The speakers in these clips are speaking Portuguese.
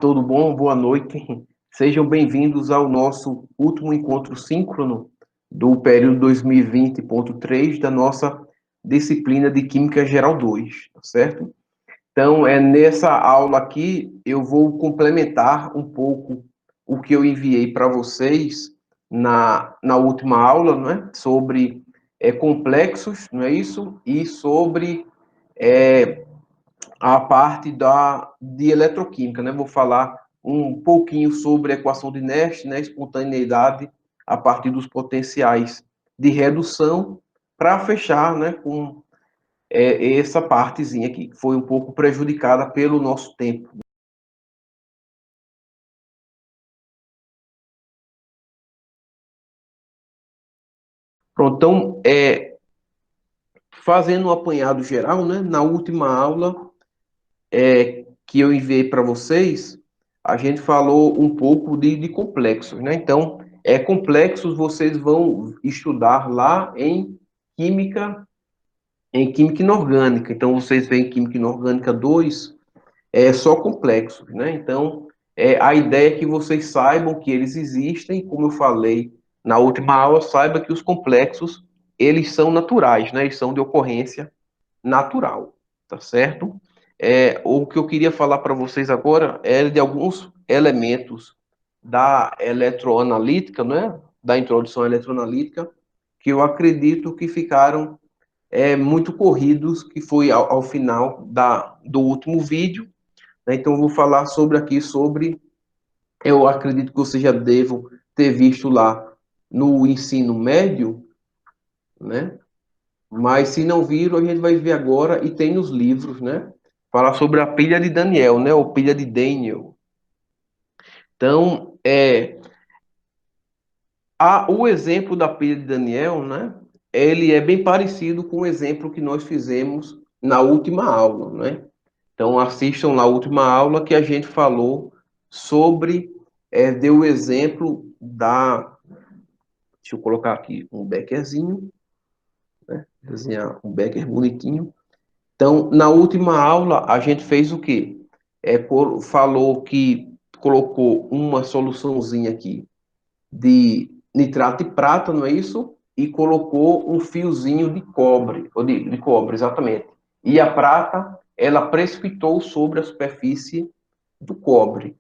Tudo bom? Boa noite. Sejam bem-vindos ao nosso último encontro síncrono do período 2020.3 da nossa disciplina de Química Geral 2, tá certo? Então, nessa aula aqui, eu vou complementar um pouco o que eu enviei para vocês na última aula, não é? Sobre complexos, não é isso? E sobre a parte de eletroquímica, né? Vou falar um pouquinho sobre a equação de Nernst, né? Espontaneidade a partir dos potenciais de redução, para fechar, né? Com essa partezinha aqui, que foi um pouco prejudicada pelo nosso tempo. Pronto, então, fazendo um apanhado geral, né? Na última aula que eu enviei para vocês, a gente falou um pouco de complexos, né? Então, complexos vocês vão estudar lá em química inorgânica. Então, vocês veem química inorgânica 2 só complexos, né? Então, a ideia é que vocês saibam que eles existem, como eu falei na última aula, saiba que os complexos, eles são naturais, né? Eles são de ocorrência natural, tá certo? O que eu queria falar para vocês agora é de alguns elementos da eletroanalítica, né? Da introdução à eletroanalítica, que eu acredito que ficaram muito corridos, que foi ao final do último vídeo, né? Então, eu vou falar sobre, eu acredito que vocês já devam ter visto lá no ensino médio, né? Mas se não viram, a gente vai ver agora e tem nos livros, né? Falar sobre a pilha de Daniel, né? Ou pilha de Daniel. Então, o exemplo da pilha de Daniel, né? Ele é bem parecido com o exemplo que nós fizemos na última aula, né? Então, assistam na última aula que a gente falou sobre, deu o exemplo deixa eu colocar aqui um beckerzinho, né? Desenhar um becker bonitinho. Então, na última aula, a gente fez o quê? Falou que colocou uma soluçãozinha aqui de nitrato de prata, não é isso? E colocou um fiozinho de cobre, ou de cobre, exatamente. E a prata, ela precipitou sobre a superfície do cobre,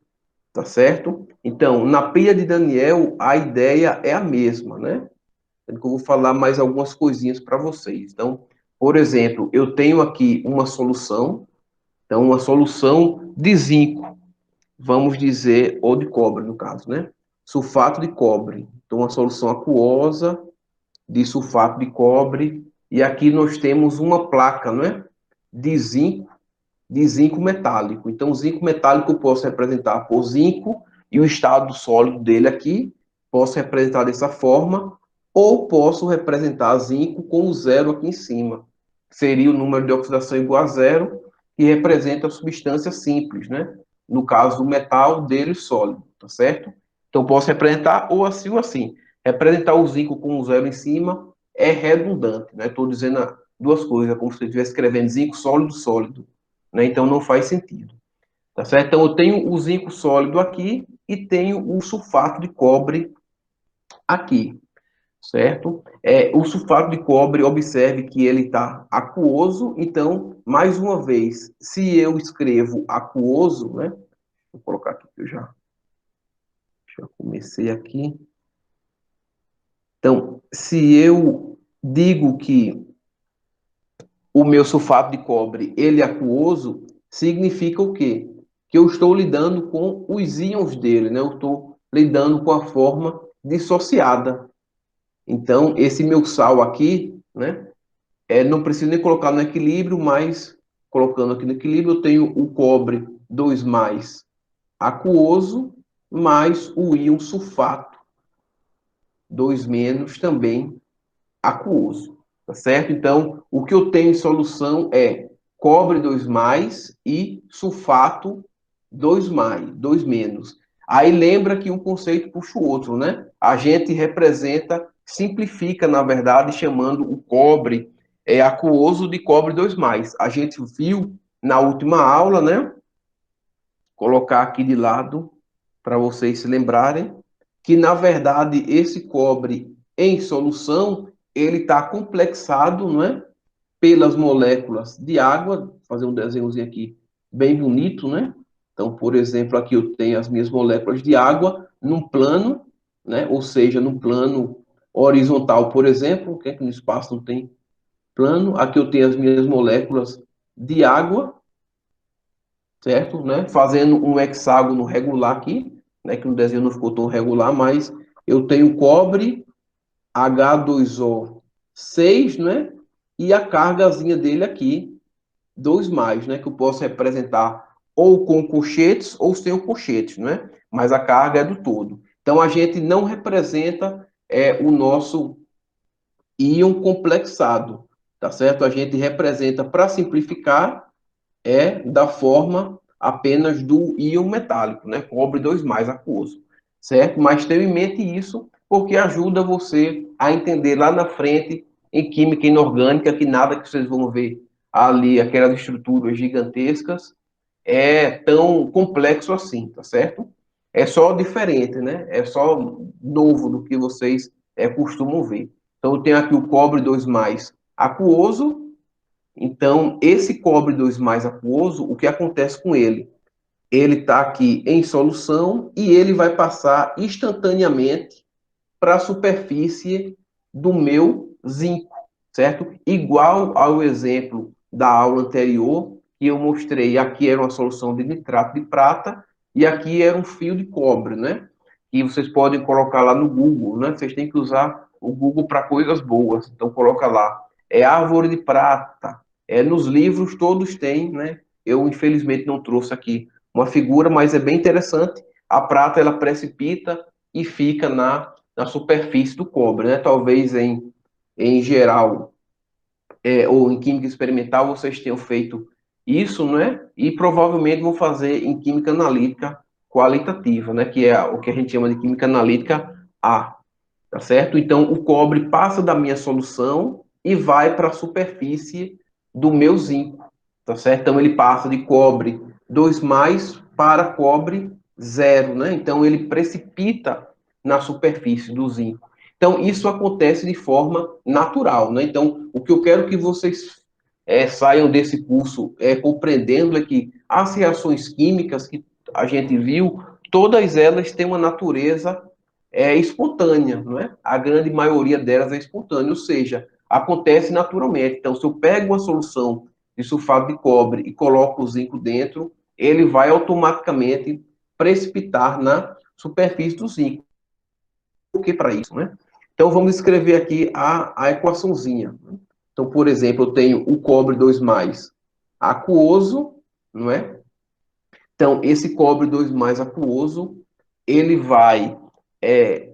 tá certo? Então, na pilha de Daniel, a ideia é a mesma, né? Eu vou falar mais algumas coisinhas para vocês. Então, por exemplo, eu tenho aqui uma solução, então uma solução de zinco, vamos dizer, ou de cobre no caso, né? Sulfato de cobre. Então, uma solução aquosa de sulfato de cobre. E aqui nós temos uma placa, não é? De zinco, de zinco metálico. Então, o zinco metálico eu posso representar por zinco e o estado sólido dele aqui, posso representar dessa forma, ou posso representar zinco com o zero aqui em cima. Seria o número de oxidação igual a zero, que representa a substância simples, né? No caso do metal, dele sólido, tá certo? Então, posso representar ou assim ou assim. Representar o zinco com o zero em cima é redundante, né? Estou dizendo duas coisas, como se eu estivesse escrevendo zinco sólido, sólido, né? Então, não faz sentido, tá certo? Então, eu tenho o zinco sólido aqui e tenho o sulfato de cobre aqui, certo? O sulfato de cobre, observe que ele está aquoso, então, mais uma vez, se eu escrevo aquoso, né? Vou colocar aqui que eu já comecei aqui. Então, se eu digo que o meu sulfato de cobre ele é aquoso, significa o quê? Que eu estou lidando com os íons dele, né? Eu estou lidando com a forma dissociada. Então, esse meu sal aqui, né? Não preciso nem colocar no equilíbrio, mas colocando aqui no equilíbrio, eu tenho o cobre 2 mais aquoso, mais o íon sulfato 2 menos também aquoso, tá certo? Então, o que eu tenho em solução é cobre 2 mais e sulfato 2 mais, 2 menos. Aí lembra que um conceito puxa o outro, né? A gente representa, simplifica, na verdade, chamando o cobre aquoso de cobre 2 mais. A gente viu na última aula, né? colocar aqui de lado para vocês se lembrarem que, na verdade, esse cobre em solução, ele está complexado, não é? Pelas moléculas de água. Vou fazer um desenhozinho aqui bem bonito, né? Então, por exemplo, aqui eu tenho as minhas moléculas de água num plano, né? Ou seja, num plano horizontal, por exemplo, que é que no espaço não tem plano. Aqui eu tenho as minhas moléculas de água, certo? Né? Fazendo um hexágono regular aqui, né? Que no desenho não ficou tão regular, mas eu tenho cobre, H2O6, né? E a cargazinha dele aqui, 2 mais, né? Que eu posso representar ou com colchetes ou sem o colchetes, né? Mas a carga é do todo. Então a gente não representa o nosso íon complexado, tá certo? A gente representa, para simplificar, da forma apenas do íon metálico, né? Cobre 2 mais aquoso, certo? Mas tenha em mente isso, porque ajuda você a entender lá na frente, em química inorgânica, que nada que vocês vão ver ali, aquelas estruturas gigantescas, é tão complexo assim, tá certo? É só diferente, né? É só novo do que vocês costumam ver. Então, eu tenho aqui o cobre 2 mais aquoso. Então, esse cobre 2 mais aquoso, o que acontece com ele? Ele está aqui em solução e ele vai passar instantaneamente para a superfície do meu zinco, certo? Igual ao exemplo da aula anterior, que eu mostrei, aqui era uma solução de nitrato de prata e aqui era um fio de cobre, né? E vocês podem colocar lá no Google, né? Vocês têm que usar o Google para coisas boas. Então coloca lá, árvore de prata. Nos livros todos têm, né? Eu infelizmente não trouxe aqui uma figura, mas é bem interessante. A prata ela precipita e fica na superfície do cobre, né? Talvez em geral, ou em química experimental, vocês tenham feito isso, né? E provavelmente vão fazer em química analítica qualitativa, né? Que é o que a gente chama de química analítica A, tá certo? Então, o cobre passa da minha solução e vai para a superfície do meu zinco, tá certo? Então, ele passa de cobre 2 mais para cobre zero, né? Então, ele precipita na superfície do zinco. Então, isso acontece de forma natural, né? Então, o que eu quero que vocês saiam desse curso compreendendo é que as reações químicas que a gente viu, todas elas têm uma natureza espontânea, não é? A grande maioria delas é espontânea, ou seja, acontece naturalmente. Então, se eu pego uma solução de sulfato de cobre e coloco o zinco dentro, ele vai automaticamente precipitar na superfície do zinco. Por que para isso, né? Então, vamos escrever aqui a equaçãozinha. Então, por exemplo, eu tenho o cobre 2 mais aquoso, não é? Então, esse cobre 2 mais aquoso, ele vai é,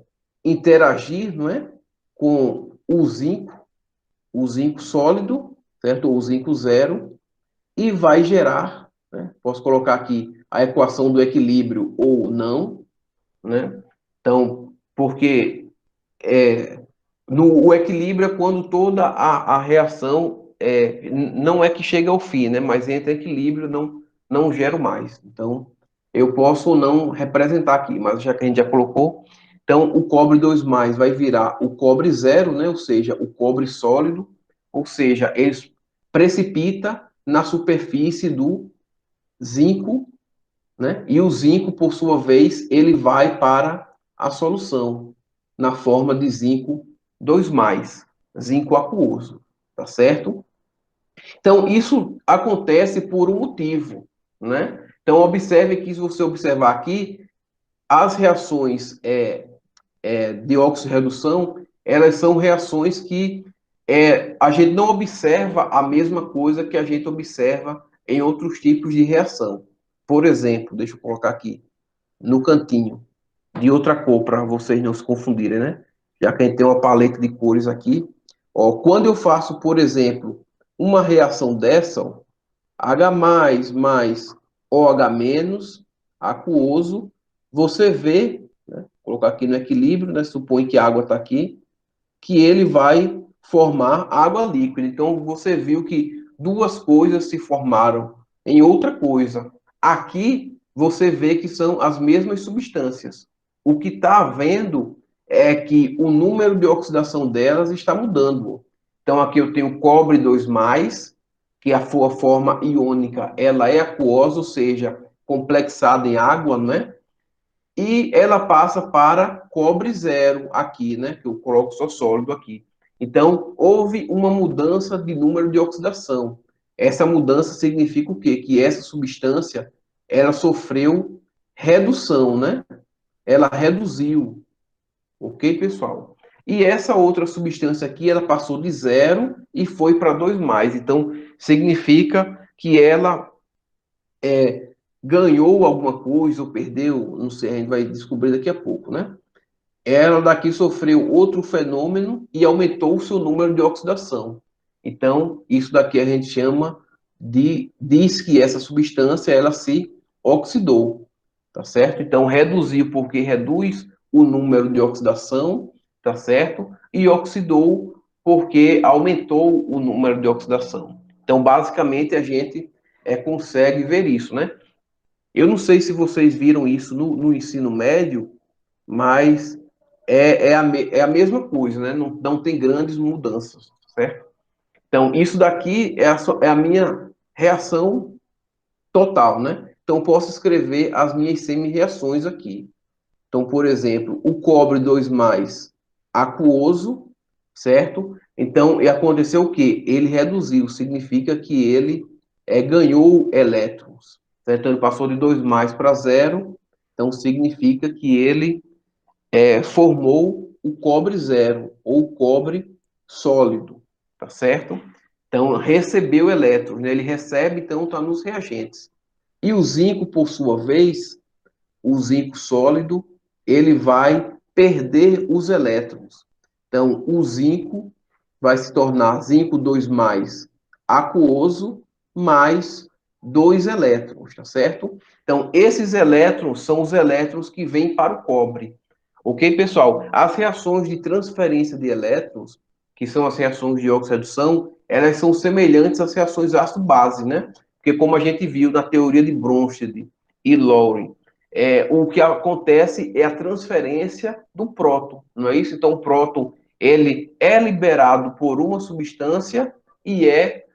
interagir, não é? Com o zinco sólido, certo? Ou o zinco zero, e vai gerar, né? Posso colocar aqui a equação do equilíbrio ou não, né? Então, porque o equilíbrio é quando toda a reação não é que chega ao fim, né? Mas entra em equilíbrio, não gero mais. Então, eu posso não representar aqui, mas já que a gente já colocou, então o cobre 2 mais vai virar o cobre zero, né? Ou seja, o cobre sólido, ou seja, ele precipita na superfície do zinco, né? E o zinco, por sua vez, ele vai para a solução na forma de zinco 2 mais, zinco aquoso, tá certo? Então, isso acontece por um motivo, né? Então, observe que, se você observar aqui, as reações de oxirredução, elas são reações que a gente não observa a mesma coisa que a gente observa em outros tipos de reação. Por exemplo, deixa eu colocar aqui, no cantinho, de outra cor, para vocês não se confundirem, né? Já que a gente tem uma paleta de cores aqui. Ó, quando eu faço, por exemplo, uma reação dessa, ó, H+, mais OH-, aquoso, você vê, né? Vou colocar aqui no equilíbrio, né? Supõe que a água está aqui, que ele vai formar água líquida. Então, você viu que duas coisas se formaram em outra coisa. Aqui, você vê que são as mesmas substâncias. O que está havendo é que o número de oxidação delas está mudando. Então, aqui eu tenho cobre 2+, que a sua forma iônica ela é aquosa, ou seja, complexada em água, né? E ela passa para cobre zero aqui, né? Que eu coloco só sólido aqui. Então, houve uma mudança de número de oxidação. Essa mudança significa o quê? Que essa substância, ela sofreu redução, né? Ela reduziu, ok, pessoal? E essa outra substância aqui, ela passou de zero e foi para 2+. Então, significa que ela ganhou alguma coisa ou perdeu, não sei, a gente vai descobrir daqui a pouco, né? Ela daqui sofreu outro fenômeno e aumentou o seu número de oxidação. Então, isso daqui a gente chama diz que essa substância, ela se oxidou, tá certo? Então, reduziu porque reduz o número de oxidação, tá certo? E oxidou porque aumentou o número de oxidação. Então, basicamente, a gente consegue ver isso, né? Eu não sei se vocês viram isso no ensino médio, mas é a mesma coisa, né? Não tem grandes mudanças, certo? Então, isso daqui é a minha reação total, né? Então, eu posso escrever as minhas semi-reações aqui. Então, por exemplo, o cobre 2+, aquoso, certo? Então, e aconteceu o quê? Ele reduziu, significa que ele ganhou elétrons, certo? Então, ele passou de 2+ para zero, então significa que ele formou o cobre zero, ou cobre sólido, tá certo? Então, recebeu elétrons, né? Ele recebe, então está nos reagentes. E o zinco, por sua vez, o zinco sólido, ele vai perder os elétrons. Então, o zinco vai se tornar zinco 2+, aquoso, mais 2 elétrons, tá certo? Então, esses elétrons são os elétrons que vêm para o cobre. Ok, pessoal? As reações de transferência de elétrons, que são as reações de oxo-redução, elas são semelhantes às reações ácido-base, né? Porque como a gente viu na teoria de Bronsted e Loring, o que acontece é a transferência do próton, não é isso? Então, o próton ele é liberado por uma substância e é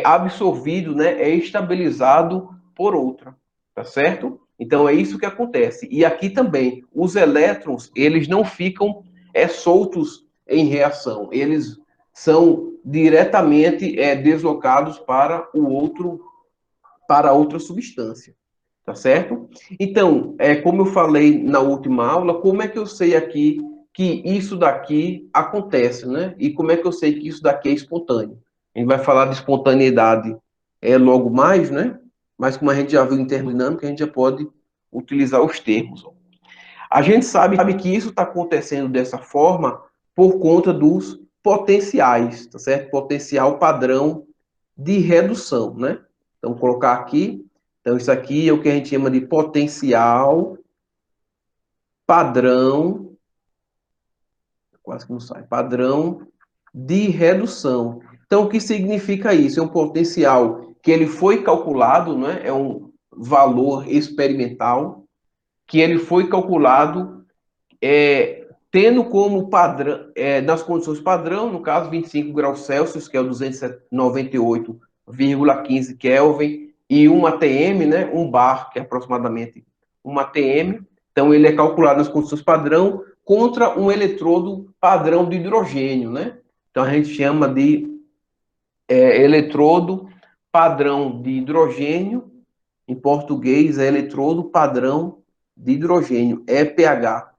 absorvido, né? É estabilizado por outra, tá certo? Então, é isso que acontece. E aqui também, os elétrons, eles não ficam soltos em reação, eles são diretamente deslocados para outra substância. Tá certo? Então, como eu falei na última aula, como é que eu sei aqui que isso daqui acontece, né? E como é que eu sei que isso daqui é espontâneo? A gente vai falar de espontaneidade logo mais, né? Mas como a gente já viu em termodinâmica, a gente já pode utilizar os termos. A gente sabe que isso está acontecendo dessa forma por conta dos potenciais, tá certo? Potencial padrão de redução, né? Então, vou colocar aqui. Então, isso aqui é o que a gente chama de potencial padrão, quase que não sai, padrão de redução. Então, o que significa isso? É um potencial que ele foi calculado, né? É um valor experimental que ele foi calculado tendo como padrão, nas condições padrão, no caso 25 graus Celsius, que é o 298,15 Kelvin, e 1 atm, né, 1 bar, que é aproximadamente 1 atm. Então, ele é calculado nas condições padrão contra um eletrodo padrão de hidrogênio, né? Então, a gente chama de eletrodo padrão de hidrogênio, em português é eletrodo padrão de hidrogênio, EPH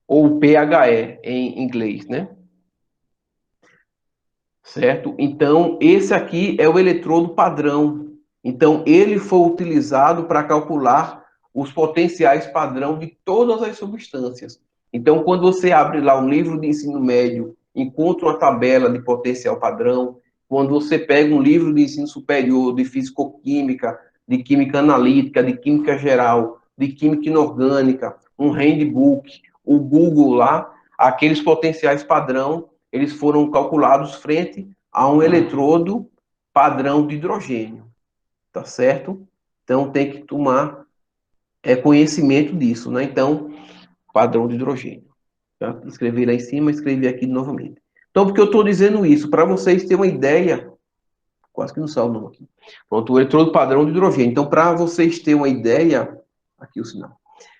ou PHE em inglês, né? Certo? Então, esse aqui é o eletrodo padrão. Então, ele foi utilizado para calcular os potenciais padrão de todas as substâncias. Então, quando você abre lá um livro de ensino médio, encontra uma tabela de potencial padrão. Quando você pega um livro de ensino superior de fisicoquímica, de química analítica, de química geral, de química inorgânica, um handbook, o Google lá, aqueles potenciais padrão, eles foram calculados frente a um eletrodo padrão de hidrogênio, tá certo? Então tem que tomar conhecimento disso, né? Então, padrão de hidrogênio. Já escrevi lá em cima, escrevi aqui novamente. Então, por que eu estou dizendo isso? Para vocês terem uma ideia, quase que não saiu o nome aqui. Pronto, o eletrodo padrão de hidrogênio. Então, para vocês terem uma ideia, aqui o sinal.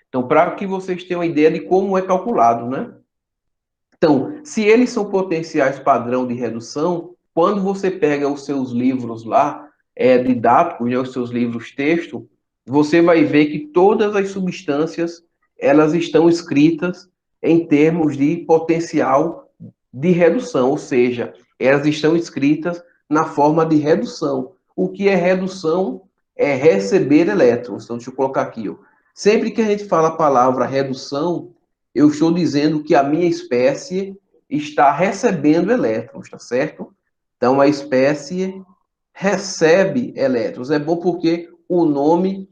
Então, para que vocês tenham uma ideia de como é calculado, né? Então, se eles são potenciais padrão de redução, quando você pega os seus livros lá, didáticos, né, os seus livros texto, você vai ver que todas as substâncias, elas estão escritas em termos de potencial de redução, ou seja, elas estão escritas na forma de redução. O que é redução é receber elétrons. Então, deixa eu colocar aqui, ó. Sempre que a gente fala a palavra redução, eu estou dizendo que a minha espécie está recebendo elétrons, tá certo? Então, a espécie recebe elétrons. É bom porque o nome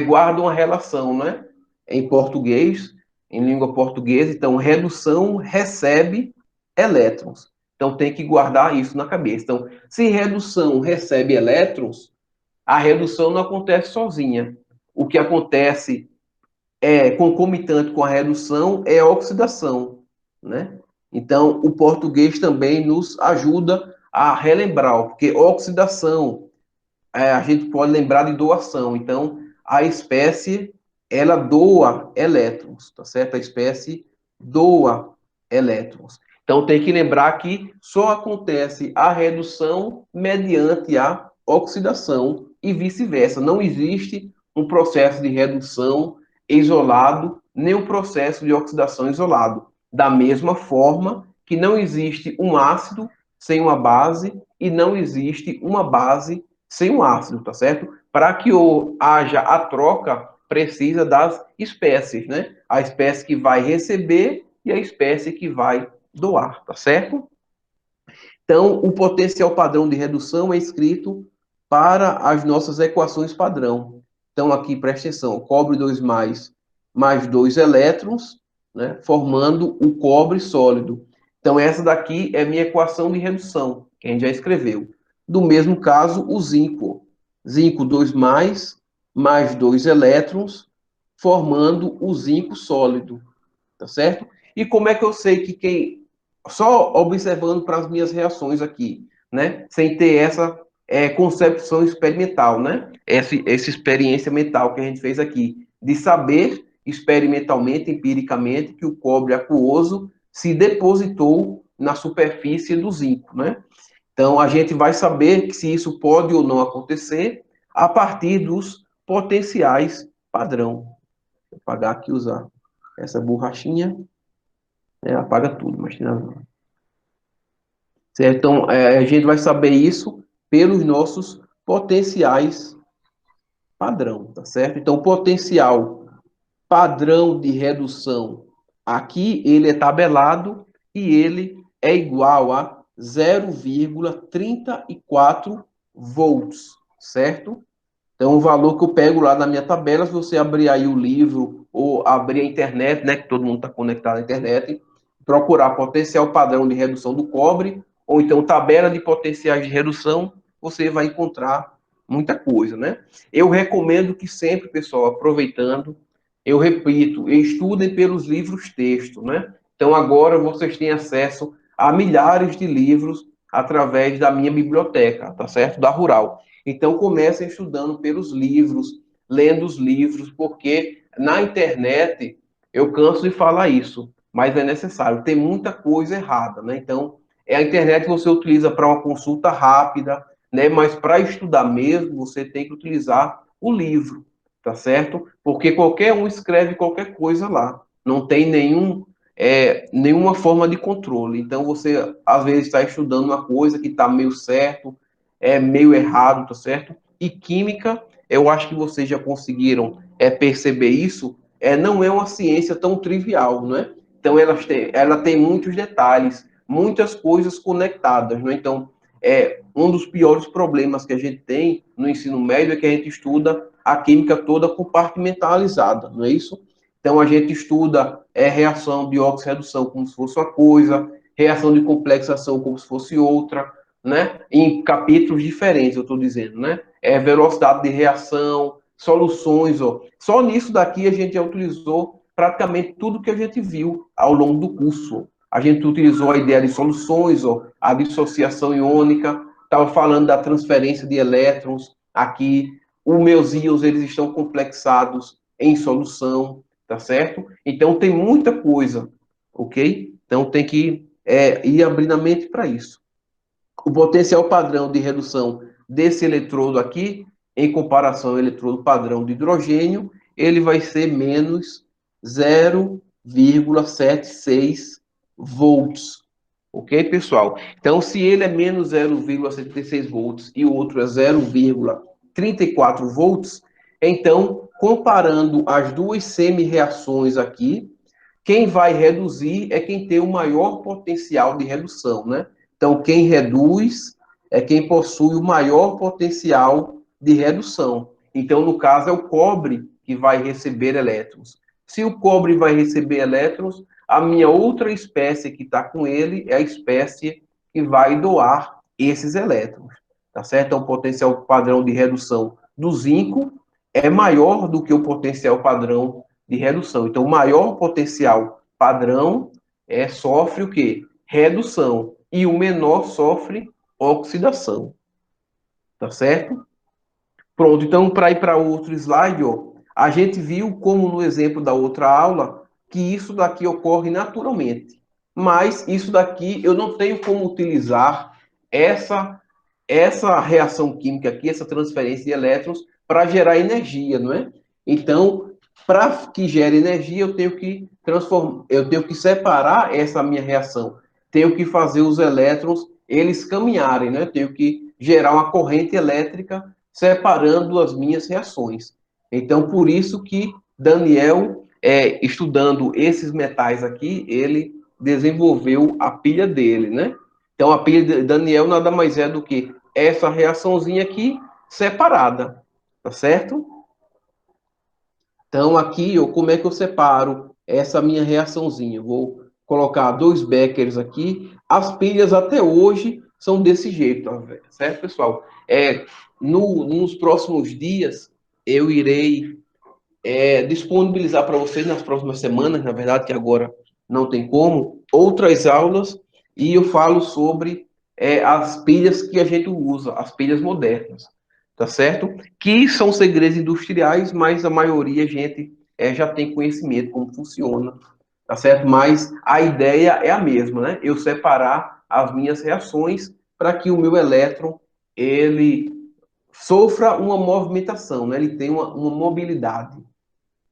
guarda uma relação, né? Em português, em língua portuguesa, então, redução recebe elétrons. Então, tem que guardar isso na cabeça. Então, se redução recebe elétrons, a redução não acontece sozinha. O que acontece concomitante com a redução é a oxidação, né? Então, o português também nos ajuda a relembrar, porque oxidação, a gente pode lembrar de doação. Então, a espécie, ela doa elétrons, tá certo? A espécie doa elétrons. Então, tem que lembrar que só acontece a redução mediante a oxidação e vice-versa. Não existe um processo de redução isolado, nem um processo de oxidação isolado. Da mesma forma que não existe um ácido sem uma base e não existe uma base sem um ácido, tá certo? Para que haja a troca, precisa das espécies, né? A espécie que vai receber e a espécie que vai doar, tá certo? Então, o potencial padrão de redução é escrito para as nossas equações padrão. Então, aqui, presta atenção, cobre 2 mais 2 elétrons, né, formando o cobre sólido. Então, essa daqui é minha equação de redução, que a gente já escreveu. Do mesmo caso, o zinco. Zinco 2 mais 2 elétrons, formando o zinco sólido, tá certo? E como é que eu sei que quem só observando para as minhas reações aqui, né? Sem ter essa concepção experimental, né? Essa experiência mental que a gente fez aqui, de saber experimentalmente, empiricamente, que o cobre aquoso se depositou na superfície do zinco, né? Então, a gente vai saber que se isso pode ou não acontecer a partir dos potenciais padrão. Vou apagar aqui, usar essa borrachinha, apaga tudo, mas tem nada. Certo? Então, a gente vai saber isso pelos nossos potenciais padrão, tá certo? Então, o potencial padrão de redução aqui, ele é tabelado e ele é igual a 0,34 volts, certo? Então, o valor que eu pego lá na minha tabela, se você abrir aí o livro ou abrir a internet, né, que todo mundo está conectado à internet, procurar potencial padrão de redução do cobre, ou então tabela de potenciais de redução, você vai encontrar muita coisa, né? Eu recomendo que sempre, pessoal, aproveitando, eu repito, estudem pelos livros texto, né? Então, agora vocês têm acesso a milhares de livros através da minha biblioteca, tá certo? Da Rural. Então, comecem estudando pelos livros, lendo os livros, porque na internet, eu canso de falar isso, mas é necessário, tem muita coisa errada, né? Então, a internet você utiliza para uma consulta rápida, né? Mas para estudar mesmo, você tem que utilizar o livro, tá certo? Porque qualquer um escreve qualquer coisa lá, não tem nenhuma forma de controle. Então, você, às vezes, está estudando uma coisa que está meio certo, meio errado, tá certo? E química, eu acho que vocês já conseguiram perceber isso, não é uma ciência tão trivial, não é? Então, ela tem muitos detalhes, muitas coisas conectadas, não é? Então, um dos piores problemas que a gente tem no ensino médio é que a gente estuda a química toda compartimentalizada, não é isso? Então, a gente estuda reação de oxirredução como se fosse uma coisa, reação de complexação como se fosse outra, né? Em capítulos diferentes, eu estou dizendo, né? Velocidade de reação, soluções, ó. Só nisso daqui a gente já utilizou praticamente tudo que a gente viu ao longo do curso. A gente utilizou a ideia de soluções, ó, a dissociação iônica, estava falando da transferência de elétrons aqui, os meus íons, eles estão complexados em solução, tá certo? Então, tem muita coisa, ok? Então, tem que ir abrindo a mente para isso. O potencial padrão de redução desse eletrodo aqui, em comparação ao eletrodo padrão de hidrogênio, ele vai ser menos 0,76 volts. Ok, pessoal? Então, se ele é menos 0,76 volts e o outro é 0,34 volts, então, comparando as duas semi-reações aqui, quem vai reduzir é quem tem o maior potencial de redução, né? Então, quem reduz é quem possui o maior potencial de redução. Então, no caso, é o cobre que vai receber elétrons. Se o cobre vai receber elétrons, a minha outra espécie que está com ele é a espécie que vai doar esses elétrons. Tá certo? Então, o potencial padrão de redução do zinco é maior do que o potencial padrão de redução. Então, o maior potencial padrão sofre o quê? Redução. E o menor sofre oxidação. Tá certo? Pronto, então, para ir para outro slide, ó, a gente viu, como no exemplo da outra aula, que isso daqui ocorre naturalmente. Mas isso daqui eu não tenho como utilizar essa, essa reação química aqui, essa transferência de elétrons, para gerar energia, não é? Então, para que gere energia, eu tenho que transformar, eu tenho que separar essa minha reação. Tenho que fazer os elétrons eles caminharem, né? Eu tenho que gerar uma corrente elétrica separando as minhas reações. Então, por isso que Daniel, estudando esses metais aqui, ele desenvolveu a pilha dele, né? Então, a pilha de Daniel nada mais é do que essa reaçãozinha aqui separada, tá certo? Então, aqui, ó, como é que eu separo essa minha reaçãozinha? Eu vou colocar 2 Beckers aqui. As pilhas até hoje são desse jeito, ó, certo, pessoal? Nos próximos dias, eu irei disponibilizar para vocês, nas próximas semanas, na verdade, que agora não tem como, outras aulas, e eu falo sobre as pilhas que a gente usa, as pilhas modernas, tá certo? Que são segredos industriais, mas a maioria a gente já tem conhecimento como funciona, tá certo? Mas a ideia é a mesma, né? Eu separar as minhas reações para que o meu elétron ele sofra uma movimentação, né? Ele tem uma mobilidade,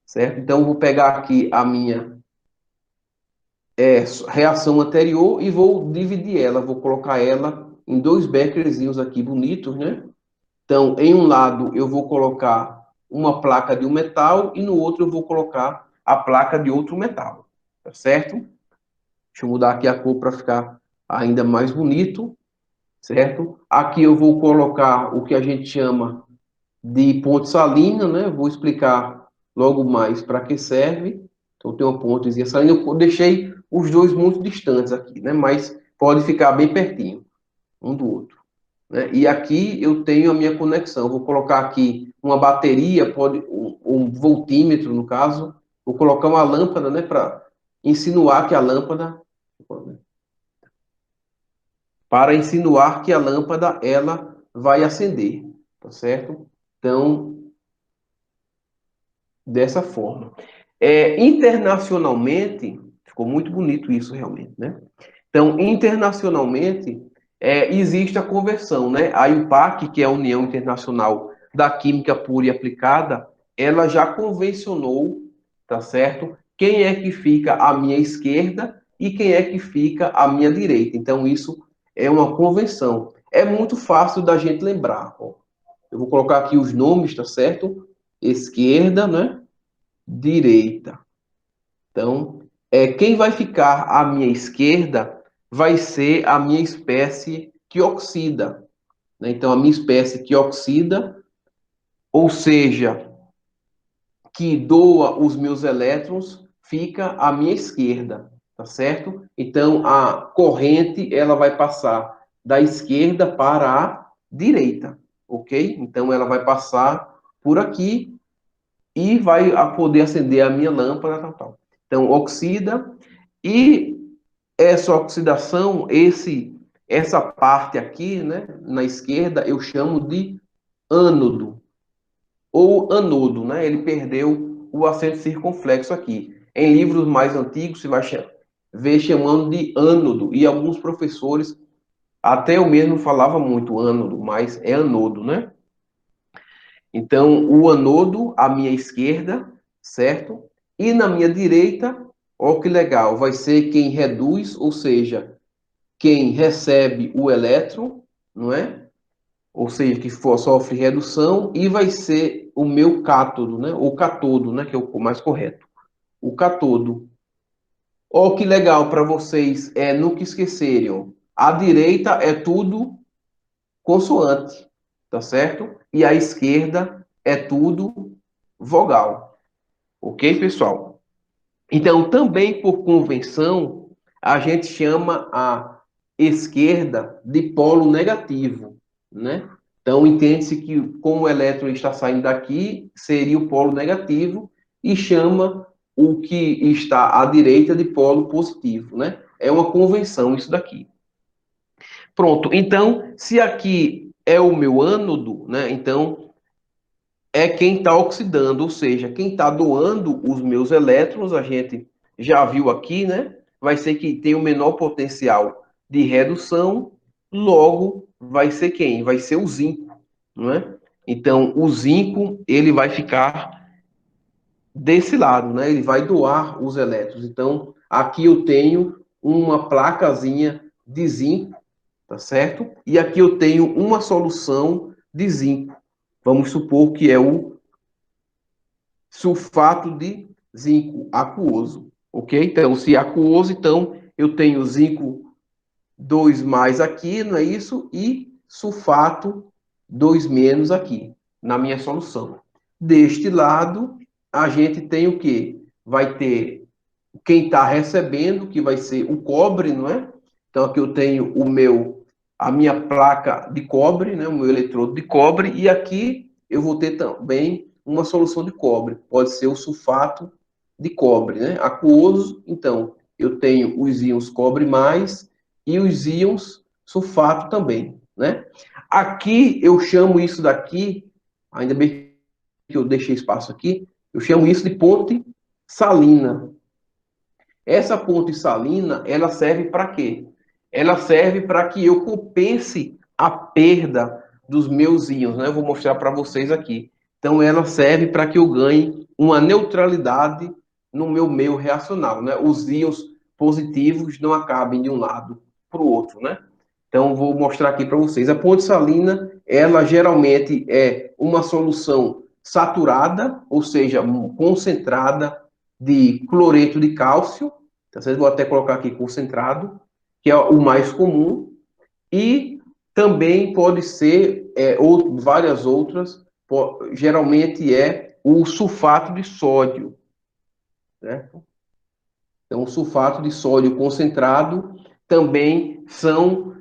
certo? Então, eu vou pegar aqui a minha reação anterior e vou dividir ela, vou colocar ela em 2 beckerzinhos aqui bonitos, né? Então, em um lado eu vou colocar uma placa de um metal e no outro eu vou colocar a placa de outro metal, tá certo? Deixa eu mudar aqui a cor para ficar ainda mais bonito, certo? Aqui eu vou colocar o que a gente chama de ponte salina, né? Vou explicar logo mais para que serve. Então, tem uma pontezinha salina. Eu deixei os dois muito distantes aqui, né? Mas pode ficar bem pertinho um do outro, né? E aqui eu tenho a minha conexão. Vou colocar aqui uma bateria, pode um voltímetro, no caso. Vou colocar uma lâmpada, né? Para insinuar que a lâmpada... Para insinuar que a lâmpada, ela vai acender, tá certo? Então, dessa forma. Internacionalmente, ficou muito bonito isso realmente, né? Então, internacionalmente, existe a conversão, né? A IUPAC, que é a União Internacional da Química Pura e Aplicada, ela já convencionou, tá certo? Quem é que fica à minha esquerda e quem é que fica à minha direita. Então, isso é uma convenção. É muito fácil da gente lembrar, ó. Eu vou colocar aqui os nomes, tá certo? Esquerda, né? Direita. Então, quem vai ficar à minha esquerda vai ser a minha espécie que oxida, né? Então, a minha espécie que oxida, ou seja, que doa os meus elétrons, fica à minha esquerda, tá certo? Então, a corrente, ela vai passar da esquerda para a direita, ok? Então, ela vai passar por aqui e vai poder acender a minha lâmpada, tal, tal. Então, oxida, e essa oxidação, essa parte aqui, né, na esquerda, eu chamo de ânodo, ou anodo, né? Ele perdeu o acento circunflexo aqui. Em livros mais antigos, você vai ver chamando de ânodo, e alguns professores, até eu mesmo falava muito ânodo, mas é anodo, né? Então, o anodo, à minha esquerda, certo? E na minha direita, ó que legal, vai ser quem reduz, ou seja, quem recebe o elétron, não é? Ou seja, que sofre redução, e vai ser o meu cátodo, né? Ou catodo, né? Que é o mais correto. O catodo. Ó que legal para vocês, nunca esquecerem, ó. A direita é tudo consoante, tá certo? E a esquerda é tudo vogal. Ok, pessoal? Então, também por convenção, a gente chama a esquerda de polo negativo, né? Então, entende-se que como o elétron está saindo daqui, seria o polo negativo, e chama o que está à direita de polo positivo, né? É uma convenção isso daqui. Pronto, então, se aqui é o meu ânodo, né? Então, é quem está oxidando, ou seja, quem está doando os meus elétrons, a gente já viu aqui, né? Vai ser que tem o menor potencial de redução, logo vai ser quem? Vai ser o zinco, não é? Então, o zinco, ele vai ficar desse lado, né? Ele vai doar os elétrons. Então, aqui eu tenho uma placazinha de zinco, tá certo? E aqui eu tenho uma solução de zinco. Vamos supor que é o sulfato de zinco aquoso, ok? Então, se é aquoso, então eu tenho zinco 2 mais aqui, não é isso? E sulfato 2 menos aqui, na minha solução. Deste lado, a gente tem o quê? Vai ter quem está recebendo, que vai ser o cobre, não é? Então, aqui eu tenho a minha placa de cobre, né? O meu eletrodo de cobre, e aqui eu vou ter também uma solução de cobre, pode ser o sulfato de cobre, né? Aquoso, então, eu tenho os íons cobre mais e os íons sulfato também, né? Aqui eu chamo isso daqui, ainda bem que eu deixei espaço aqui, eu chamo isso de ponte salina. Essa ponte salina, ela serve para quê? Ela serve para que eu compense a perda dos meus íons, né? Eu vou mostrar para vocês aqui. Então, ela serve para que eu ganhe uma neutralidade no meu meio reacional, né? Os íons positivos não acabem de um lado para o outro, né? Então, vou mostrar aqui para vocês. A ponte salina, ela geralmente é uma solução saturada, ou seja, concentrada de cloreto de cálcio, tá certo? Vou até colocar aqui concentrado, que é o mais comum, e também pode ser várias outras, geralmente é o sulfato de sódio, né? Então, o sulfato de sódio concentrado também são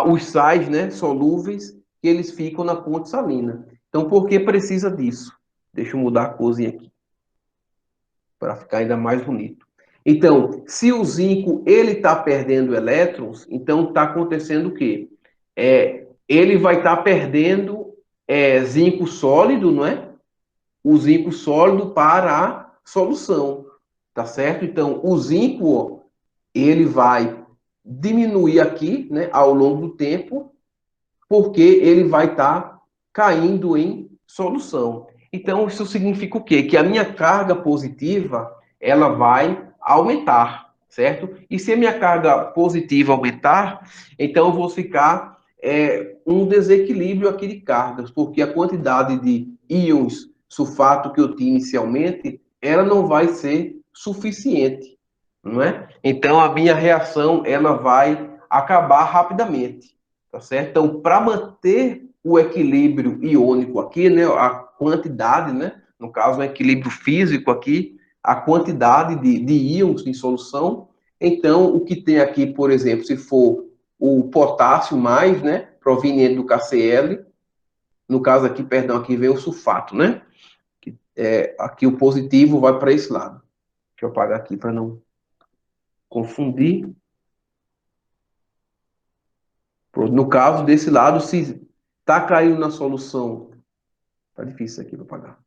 os sais, né, solúveis, que eles ficam na ponte salina. Então, por que precisa disso? Deixa eu mudar a corzinha aqui, para ficar ainda mais bonito. Então, se o zinco ele está perdendo elétrons, então está acontecendo o quê? Ele vai estar perdendo zinco sólido, não é? O zinco sólido para a solução, tá certo? Então, o zinco, ó, ele vai diminuir aqui, né, ao longo do tempo, porque ele vai estar caindo em solução. Então, isso significa o quê? Que a minha carga positiva, ela vai aumentar, certo? E se a minha carga positiva aumentar, então eu vou ficar um desequilíbrio aqui de cargas, porque a quantidade de íons sulfato que eu tinha inicialmente, ela não vai ser suficiente, não é? Então, a minha reação, ela vai acabar rapidamente. Tá certo? Então, para manter o equilíbrio iônico aqui, né, a quantidade, né, no caso, o equilíbrio físico aqui, a quantidade de íons em solução, então, o que tem aqui, por exemplo, se for o potássio mais, né, proveniente do KCl, No caso aqui, perdão, aqui vem o sulfato, né? Aqui o positivo vai para esse lado. Deixa eu apagar aqui para não confundir. Pronto. No caso desse lado, se está caindo na solução, tá difícil aqui para apagar.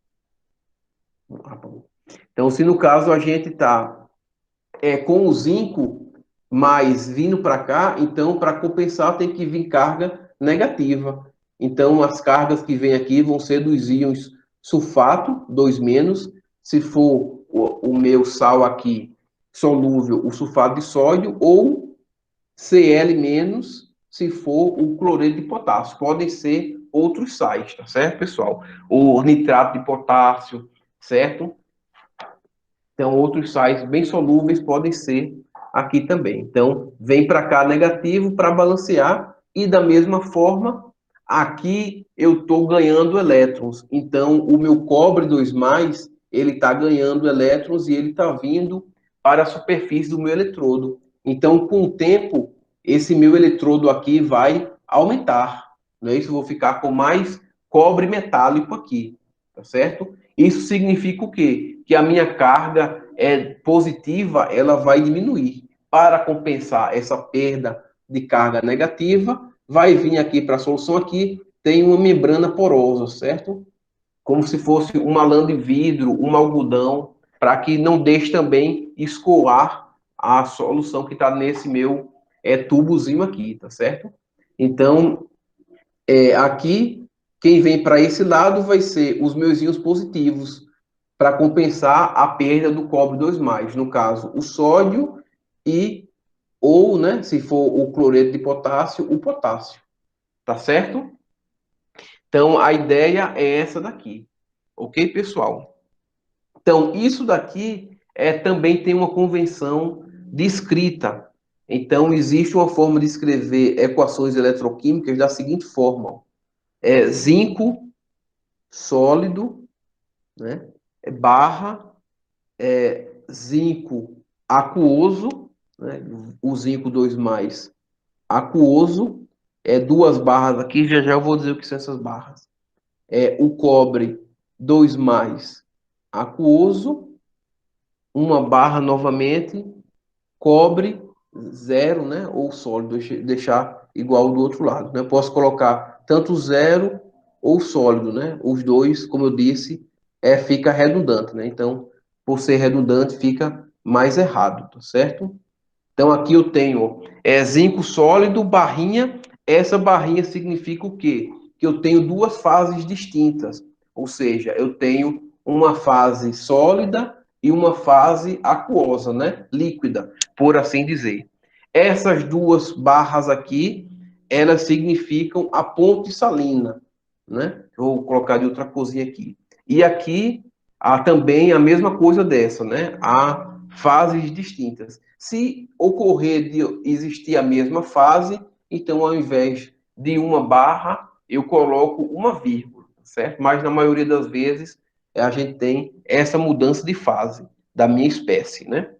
Então, se no caso a gente está com o zinco mais vindo para cá, então para compensar tem que vir carga negativa. Então as cargas que vêm aqui vão ser dos íons sulfato, 2 menos, se for o meu sal aqui solúvel, o sulfato de sódio, ou Cl menos, se for o cloreto de potássio. Podem ser outros sais, tá certo, pessoal? O nitrato de potássio, certo? Então, outros sais bem solúveis podem ser aqui também. Então, vem para cá negativo para balancear e da mesma forma, aqui eu estou ganhando elétrons. Então, o meu cobre 2+, ele está ganhando elétrons e ele está vindo para a superfície do meu eletrodo. Então, com o tempo, esse meu eletrodo aqui vai aumentar. Não é isso? Eu vou ficar com mais cobre metálico aqui, tá certo? Isso significa o quê? Que a minha carga positiva, ela vai diminuir. Para compensar essa perda de carga negativa, vai vir aqui para a solução aqui, tem uma membrana porosa, certo? Como se fosse uma lã de vidro, um algodão, para que não deixe também escoar a solução que está nesse meu tubozinho aqui, tá certo? Então, aqui, quem vem para esse lado vai ser os meus íons positivos, para compensar a perda do cobre 2+, no caso, o sódio e, ou, né, se for o cloreto de potássio, o potássio. Tá certo? Então, a ideia é essa daqui. Ok, pessoal? Então, isso daqui também tem uma convenção de escrita. Então, existe uma forma de escrever equações eletroquímicas da seguinte forma. Zinco sólido, né, barra zinco aquoso, né, o zinco 2+, aquoso, duas barras aqui, já já eu vou dizer o que são essas barras. O cobre 2+, aquoso, uma barra novamente, cobre 0, né, ou sólido, deixar igual do outro lado, né? Posso colocar tanto 0 ou sólido, né? Os dois, como eu disse, fica redundante, né? Então, por ser redundante, fica mais errado, tá certo? Então, aqui eu tenho zinco sólido, barrinha. Essa barrinha significa o quê? Que eu tenho duas fases distintas. Ou seja, eu tenho uma fase sólida e uma fase aquosa, né? Líquida, por assim dizer. Essas duas barras aqui, elas significam a ponte salina, né? Vou colocar de outra corzinha aqui. E aqui há também a mesma coisa dessa, né? Há fases distintas. Se ocorrer de existir a mesma fase, então ao invés de uma barra, eu coloco uma vírgula, certo? Mas na maioria das vezes a gente tem essa mudança de fase da minha espécie, né?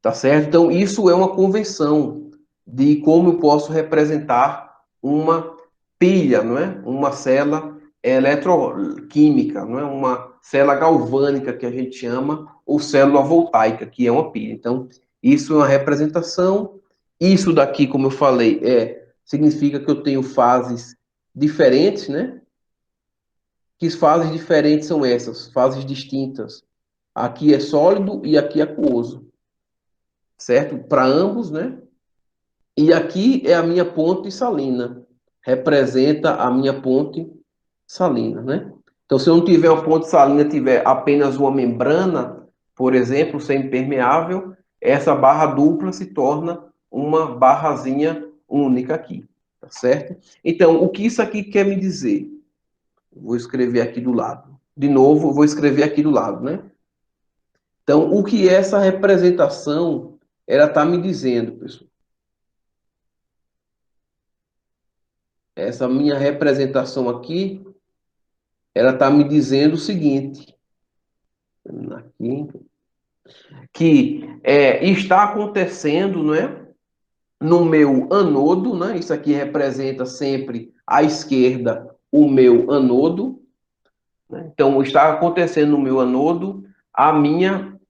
Tá certo? Então isso é uma convenção de como eu posso representar uma pilha, não é? Uma célula eletroquímica, não é? Uma célula galvânica que a gente chama, ou célula voltaica, que é uma pilha. Então, isso é uma representação. Isso daqui, como eu falei, significa que eu tenho fases diferentes, né? Que fases diferentes são essas? Fases distintas. Aqui é sólido e aqui é aquoso, certo? Para ambos, né? E aqui é a minha ponte salina. Representa a minha ponte salina, né? Então, se eu não tiver uma ponte salina, tiver apenas uma membrana, por exemplo, semipermeável, essa barra dupla se torna uma barrazinha única aqui, tá certo? Então, o que isso aqui quer me dizer? Vou escrever aqui do lado. De novo, vou escrever aqui do lado, né? Então, o que essa representação ela está me dizendo, pessoal? Essa minha representação aqui, ela está me dizendo o seguinte, aqui, que está acontecendo, não é? No meu anodo, né? Isso aqui representa sempre à esquerda o meu anodo, né? Então, está acontecendo no meu anodo a minha,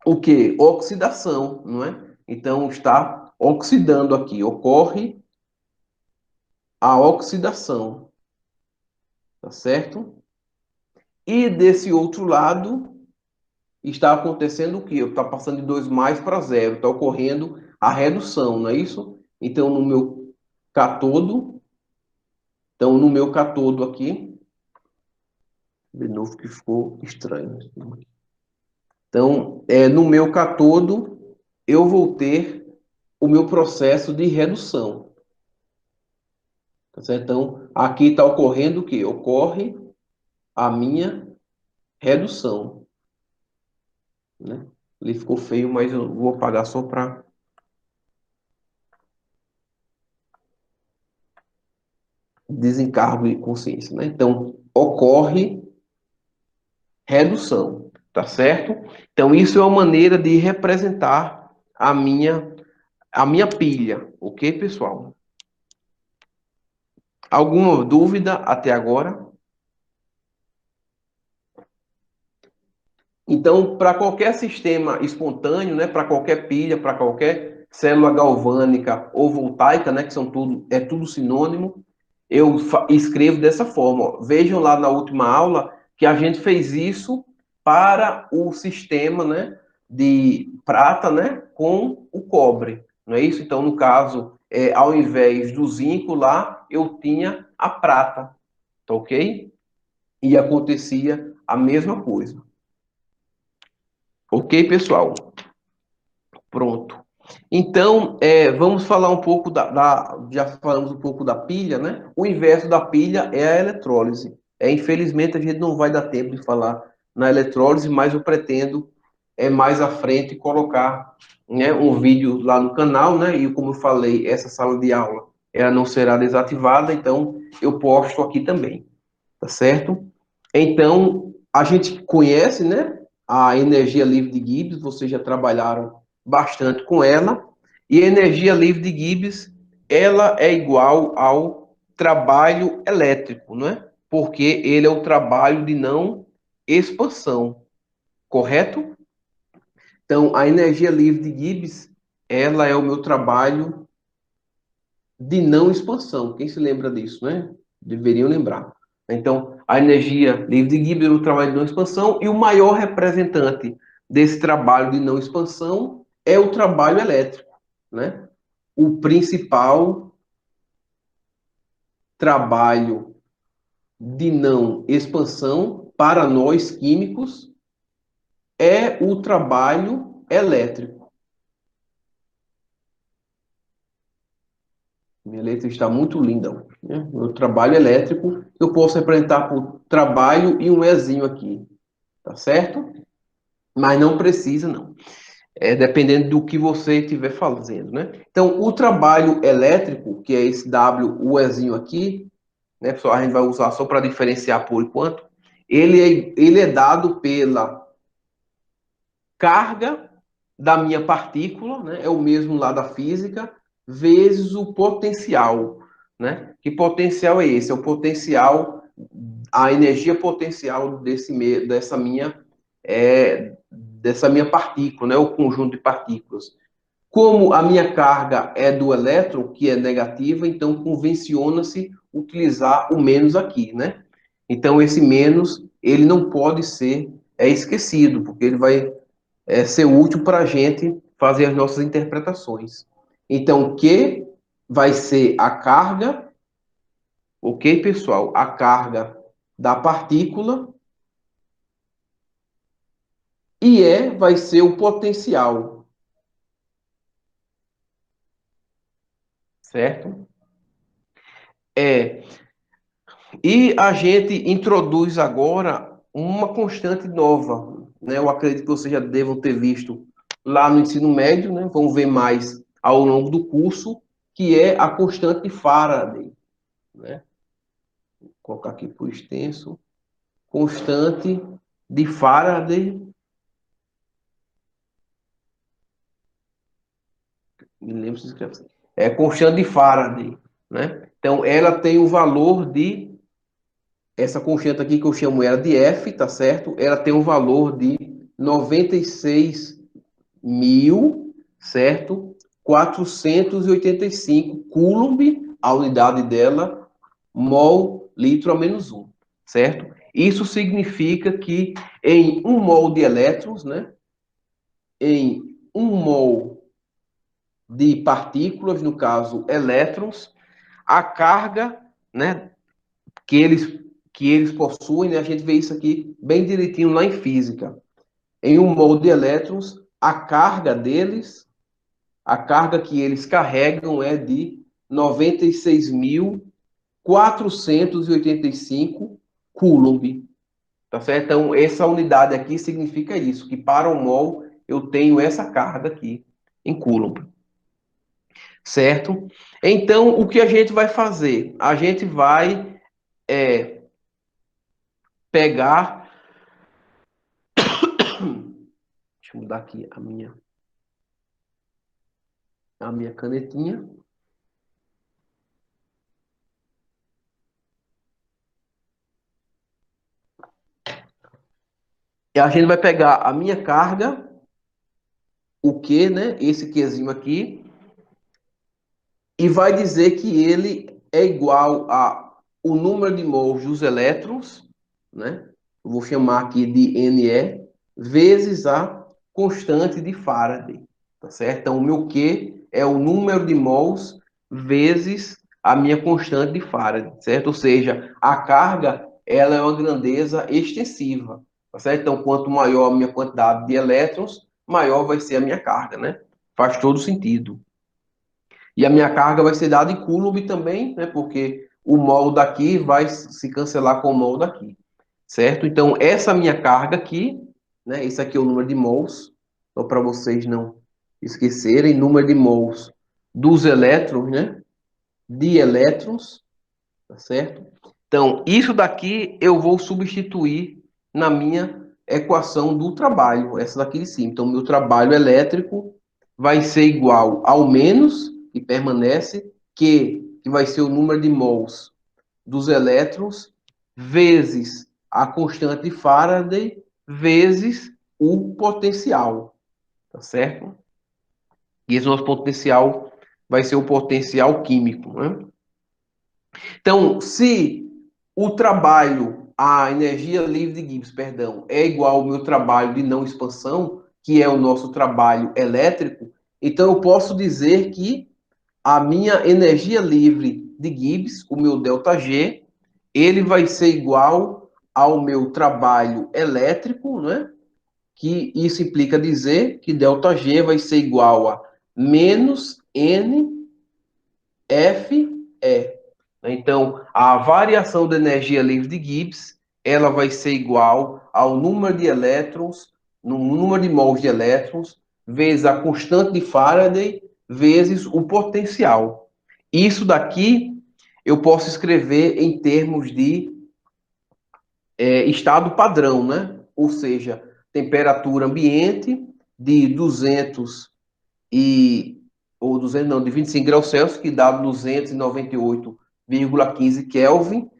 o quê? Oxidação, não é? Então, está oxidando aqui, ocorre a oxidação, tá certo? E desse outro lado, está acontecendo o quê? Está passando de 2 mais para zero, está ocorrendo a redução, não é isso? Então, no meu catodo, no meu catodo aqui, de novo que ficou estranho. Então, no meu catodo, eu vou ter o meu processo de redução. Tá certo? Então, aqui está ocorrendo o quê? Ocorre a minha redução. Né? Ele ficou feio, mas eu vou apagar só para desencargo de consciência. Né? Então, ocorre redução. Tá certo? Então, isso é uma maneira de representar a minha pilha. Ok, pessoal? Alguma dúvida até agora? Então, para qualquer sistema espontâneo, né, para qualquer pilha, para qualquer célula galvânica ou voltaica, né, que são tudo sinônimo, eu escrevo dessa forma. Ó. Vejam lá na última aula que a gente fez isso para o sistema, né, de prata, né, com o cobre, não é isso? Então, no caso, ao invés do zinco lá, eu tinha a prata, tá ok? E acontecia a mesma coisa. Ok, pessoal? Pronto. Então, vamos falar um pouco já falamos um pouco da pilha, né? O inverso da pilha é a eletrólise. Infelizmente, a gente não vai dar tempo de falar na eletrólise, mas eu pretendo, mais à frente, colocar, né, um vídeo lá no canal, né? E como eu falei, essa sala de aula, ela não será desativada, então eu posto aqui também, tá certo? Então, a gente conhece, né, a energia livre de Gibbs, vocês já trabalharam bastante com ela, e a energia livre de Gibbs, ela é igual ao trabalho elétrico, não é? Porque ele é o trabalho de não expansão, correto? Então, a energia livre de Gibbs, ela é o meu trabalho de não expansão. Quem se lembra disso, né? Deveriam lembrar. Então, a energia livre de Gibbs é o trabalho de não expansão e o maior representante desse trabalho de não expansão é o trabalho elétrico, né? O principal trabalho de não expansão para nós químicos é o trabalho elétrico. Minha letra está muito linda. Né? Meu trabalho elétrico, eu posso representar por trabalho e um Ezinho aqui. Tá certo? Mas não precisa, não. Dependendo do que você estiver fazendo, né? Então, o trabalho elétrico, que é esse W, o Ezinho aqui, né, pessoal, a gente vai usar só para diferenciar por enquanto, ele é dado pela carga da minha partícula, né? É o mesmo lá da física, vezes o potencial, né? Que potencial é esse? É o potencial, a energia potencial dessa minha partícula, né? O conjunto de partículas. Como a minha carga é do elétron, que é negativa, então convenciona-se utilizar o menos aqui, né? Então esse menos, ele não pode ser esquecido, porque ele vai ser útil para a gente fazer as nossas interpretações. Então, Q vai ser a carga, ok, pessoal? A carga da partícula, e E vai ser o potencial, certo? É, e a gente introduz agora uma constante nova, né? Eu acredito que vocês já devam ter visto lá no ensino médio, né? Vão ver mais ao longo do curso, que é a constante de Faraday, né? Vou colocar aqui por extenso. Constante de Faraday, me lembro se escreve assim. Constante de Faraday, né? Então, ela tem o valor de essa constante aqui que eu chamo ela de F, tá certo? Ela tem um valor de 96.000, certo? 485 coulomb, a unidade dela, mol litro a menos 1, certo? Isso significa que em 1 mol de elétrons, né? Em 1 mol de partículas, no caso elétrons, a carga, né, que eles possuem, né, a gente vê isso aqui bem direitinho lá em física. Em 1 mol de elétrons, a carga deles, a carga que eles carregam é de 96.485 coulomb, tá certo? Então, essa unidade aqui significa isso, que para 1 mol eu tenho essa carga aqui em coulomb, certo? Então, o que a gente vai fazer? A gente vai pegar. Deixa eu mudar aqui a minha canetinha. E a gente vai pegar a minha carga, o Q, né? Esse Qzinho aqui, e vai dizer que ele é igual a o número de mols dos elétrons, né? Eu vou chamar aqui de Ne, vezes a constante de Faraday, tá certo? Então, o meu Q é o número de mols vezes a minha constante de Faraday, certo? Ou seja, a carga, ela é uma grandeza extensiva, tá certo? Então, quanto maior a minha quantidade de elétrons, maior vai ser a minha carga, né? Faz todo sentido. E a minha carga vai ser dada em coulomb também, né? Porque o mol daqui vai se cancelar com o mol daqui, certo? Então, essa minha carga aqui, né? Esse aqui é o número de mols, só para vocês não esquecerem, número de mols dos elétrons, né? De elétrons, tá certo? Então, isso daqui eu vou substituir na minha equação do trabalho, essa daqui de cima. Então, meu trabalho elétrico vai ser igual ao menos, que permanece, que vai ser o número de mols dos elétrons, vezes a constante de Faraday, vezes o potencial, tá certo? E esse nosso potencial vai ser o potencial químico, né? Então, se o trabalho, a energia livre de Gibbs, perdão, é igual ao meu trabalho de não expansão, que é o nosso trabalho elétrico, então eu posso dizer que a minha energia livre de Gibbs, o meu ΔG, ele vai ser igual ao meu trabalho elétrico, né? Que isso implica dizer que ΔG vai ser igual a menos NFE. Então, a variação da energia livre de Gibbs, ela vai ser igual ao número de elétrons, no número de mols de elétrons, vezes a constante de Faraday, vezes o potencial. Isso daqui eu posso escrever em termos de estado padrão, né? Ou seja, temperatura ambiente de 200 ou 200 não, de 25 graus Celsius, que dá 298,15 Kelvin,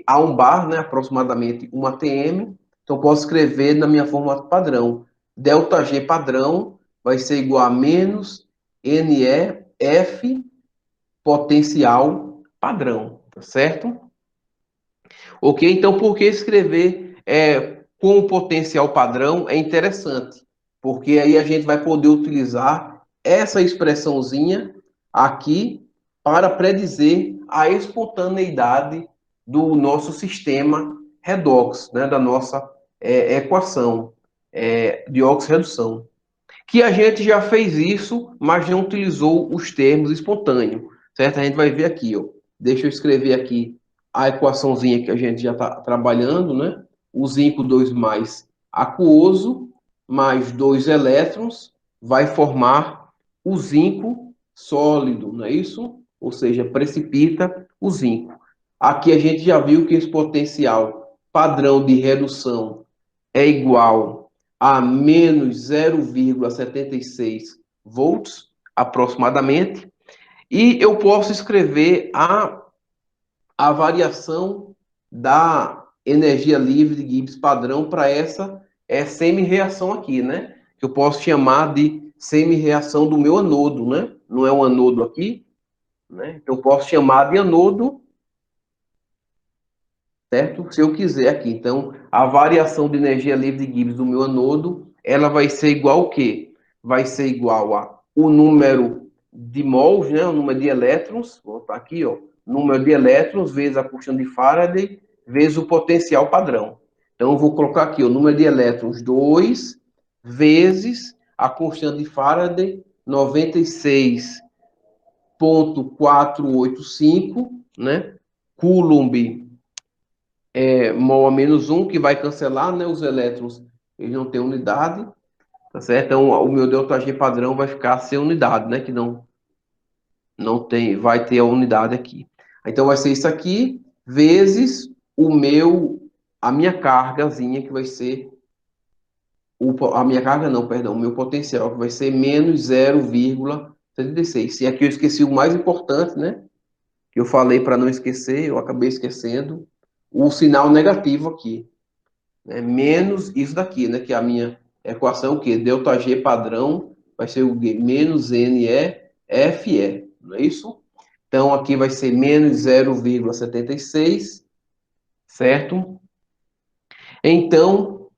a 1 bar, né, aproximadamente 1 atm. Então, posso escrever na minha fórmula padrão. ΔG padrão vai ser igual a menos NEF potencial padrão, tá certo? Ok? Então, por que escrever com o potencial padrão é interessante? Porque aí a gente vai poder utilizar essa expressãozinha aqui para predizer a espontaneidade do nosso sistema redox, né, da nossa equação de oxirredução. Que a gente já fez isso, mas não utilizou os termos espontâneos, certo? A gente vai ver aqui, ó. Deixa eu escrever aqui a equaçãozinha que a gente já está trabalhando, né? O zinco 2 mais aquoso, mais 2 elétrons, vai formar o zinco sólido, não é isso? Ou seja, precipita o zinco. Aqui a gente já viu que esse potencial padrão de redução é igual a menos 0,76 volts, aproximadamente. E eu posso escrever a variação energia livre de Gibbs padrão para essa semi-reação aqui, né? Que eu posso chamar de semi-reação do meu anodo, né? Não é um anodo aqui, né? Eu posso chamar de anodo, certo? Se eu quiser aqui. Então, a variação de energia livre de Gibbs do meu anodo, ela vai ser igual ao quê? Vai ser igual a o número de mols, né? O número de elétrons, vou botar aqui, ó, número de elétrons vezes a quantidade de Faraday vezes o potencial padrão. Então, eu vou colocar aqui o número de elétrons 2 vezes a constante de Faraday 96,485, né? Coulomb mol a menos um, que vai cancelar, né? Os elétrons, eles não têm unidade, tá certo? Então, o meu ΔG padrão vai ficar sem unidade, né? Que não tem, vai ter a unidade aqui. Então, vai ser isso aqui, vezes a minha cargazinha, que vai ser, a minha carga não, perdão, o meu potencial, que vai ser menos 0,76. E aqui eu esqueci o mais importante, né? Que eu falei para não esquecer, eu acabei esquecendo, o sinal negativo aqui, né? Menos isso daqui, né? Que a minha equação, o quê? ΔG padrão vai ser o quê? Menos NEFE, não é isso? Então, aqui vai ser menos 0,76, certo? Então,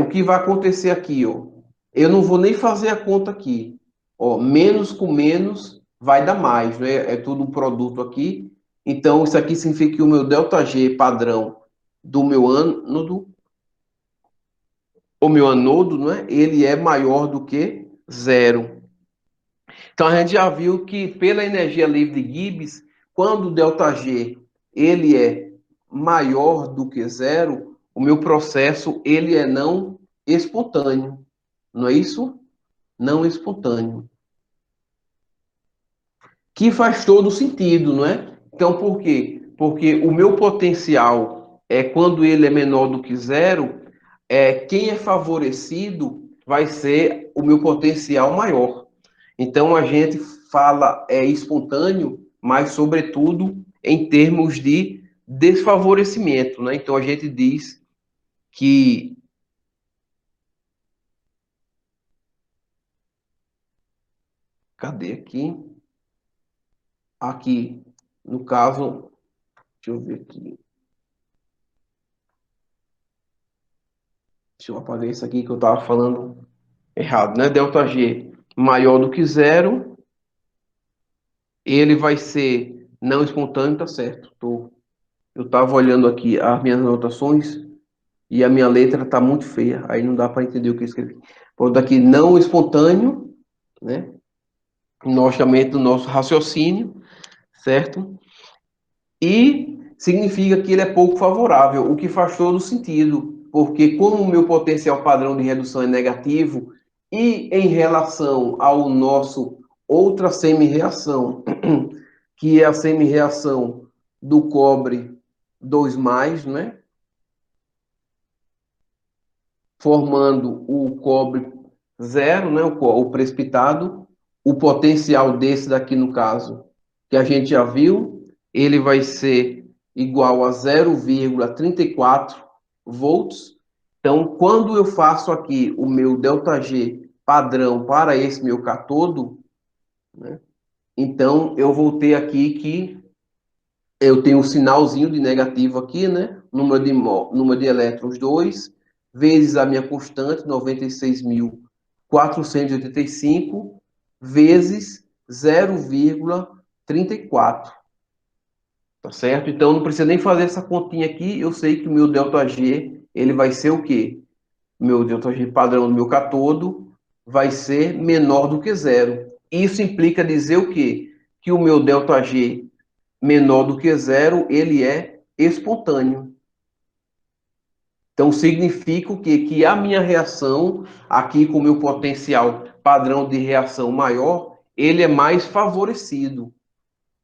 o que vai acontecer aqui, ó? Eu não vou nem fazer a conta aqui. Ó, menos com menos vai dar mais, né? É tudo um produto aqui. Então, isso aqui significa que o meu ΔG padrão do meu ânodo, o meu anodo, não é? Ele é maior do que zero. Então a gente já viu que pela energia livre de Gibbs, quando o ΔG ele é maior do que zero, o meu processo ele é não espontâneo, não é isso? Não espontâneo. Que faz todo sentido, não é? Então por quê? Porque o meu potencial quando ele é menor do que zero, quem é favorecido vai ser o meu potencial maior. Então a gente fala espontâneo, mas sobretudo em termos de desfavorecimento, né? Então a gente diz que, cadê aqui? Aqui, no caso, deixa eu ver aqui. Deixa eu apagar isso aqui que eu estava falando errado, né? ΔG maior do que zero, ele vai ser não espontâneo, tá certo? Eu estava olhando aqui as minhas anotações e a minha letra está muito feia, aí não dá para entender o que eu escrevi. Por daqui, não espontâneo, né? Logicamente, do nosso raciocínio, certo? E significa que ele é pouco favorável, o que faz todo sentido, porque como o meu potencial padrão de redução é negativo, e em relação ao nosso outra semi-reação, que é a semi-reação do cobre 2 né? Formando o cobre zero, né? O precipitado, o potencial desse daqui, no caso, que a gente já viu, ele vai ser igual a 0,34 volts. Então, quando eu faço aqui o meu ΔG padrão para esse meu catodo, né? Então, eu vou ter aqui que eu tenho um sinalzinho de negativo aqui, né? Número de elétrons 2 vezes a minha constante, 96.485, vezes 0,34. Tá certo? Então, não precisa nem fazer essa continha aqui. Eu sei que o meu ΔG, ele vai ser o quê? Meu ΔG padrão do meu catodo vai ser menor do que zero. Isso implica dizer o quê? Que o meu ΔG menor do que zero, ele é espontâneo. Então, significa o quê? Que a minha reação, aqui com o meu potencial padrão de reação maior, ele é mais favorecido,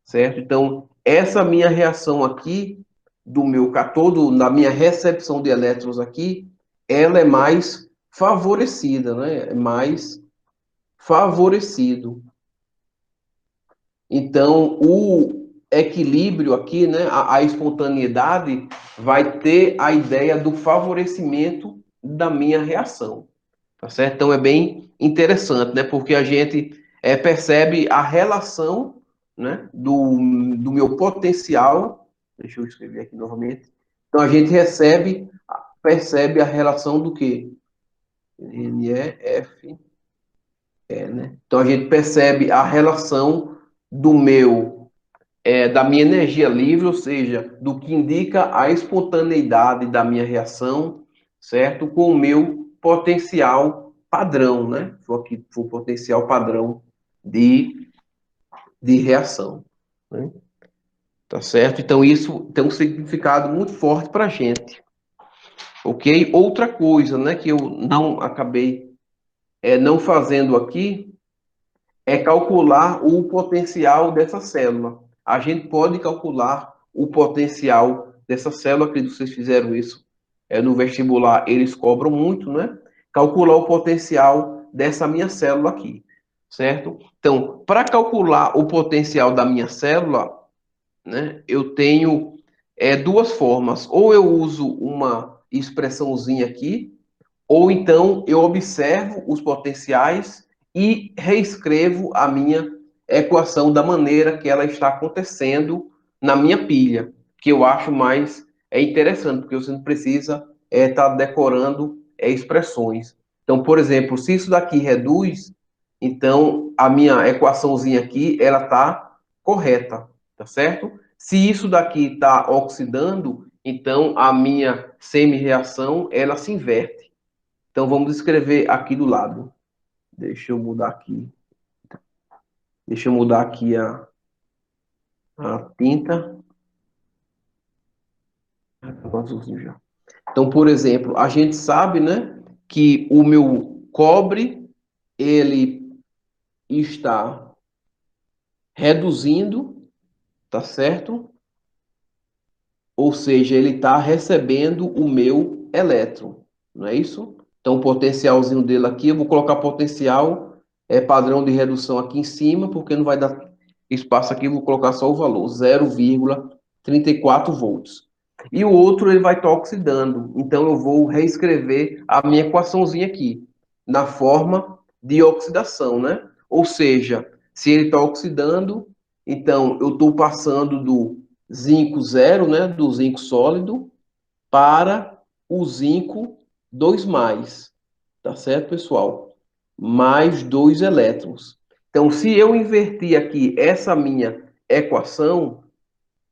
certo? Então, essa minha reação aqui, do meu catodo, na minha recepção de elétrons aqui, ela é mais favorecida, né? É mais favorecido. Então, equilíbrio aqui, né, a espontaneidade, vai ter a ideia do favorecimento da minha reação, tá certo? Então é bem interessante, né, porque a gente percebe a relação, né, do meu potencial, deixa eu escrever aqui novamente, então a gente percebe a relação do quê? NEF, né? Então a gente percebe a relação do da minha energia livre, ou seja, do que indica a espontaneidade da minha reação, certo? Com o meu potencial padrão, né? Foi aqui foi o potencial padrão de, de reação, né? Tá certo? Então isso tem um significado muito forte para a gente, ok? Outra coisa, né, que eu não acabei não fazendo aqui é calcular o potencial dessa célula. A gente pode calcular o potencial dessa célula, acredito que vocês fizeram isso no vestibular, eles cobram muito, né? Calcular o potencial dessa minha célula aqui, certo? Então, para calcular o potencial da minha célula, né, eu tenho duas formas. Ou eu uso uma expressãozinha aqui, ou então eu observo os potenciais e reescrevo a minha equação da maneira que ela está acontecendo na minha pilha, que eu acho mais interessante, porque você não precisa estar decorando expressões. Então, por exemplo, se isso daqui reduz, então a minha equaçãozinha aqui ela está correta, tá certo? Se isso daqui está oxidando, então a minha semi-reação ela se inverte. Então vamos escrever aqui do lado. Deixa eu mudar aqui. Deixa eu mudar aqui a tinta. Azulzinho já. Então, por exemplo, a gente sabe, né, que o meu cobre ele está reduzindo, tá certo? Ou seja, ele está recebendo o meu elétron, não é isso? Então, o potencialzinho dele aqui, eu vou colocar potencial padrão de redução aqui em cima, porque não vai dar espaço aqui, eu vou colocar só o valor, 0,34 volts. E o outro ele vai estar oxidando, então eu vou reescrever a minha equaçãozinha aqui, na forma de oxidação, né? Ou seja, se ele está oxidando, então eu estou passando do zinco zero, né, do zinco sólido, para o zinco 2 mais, tá certo, pessoal? Mais 2 elétrons. Então, se eu inverter aqui essa minha equação,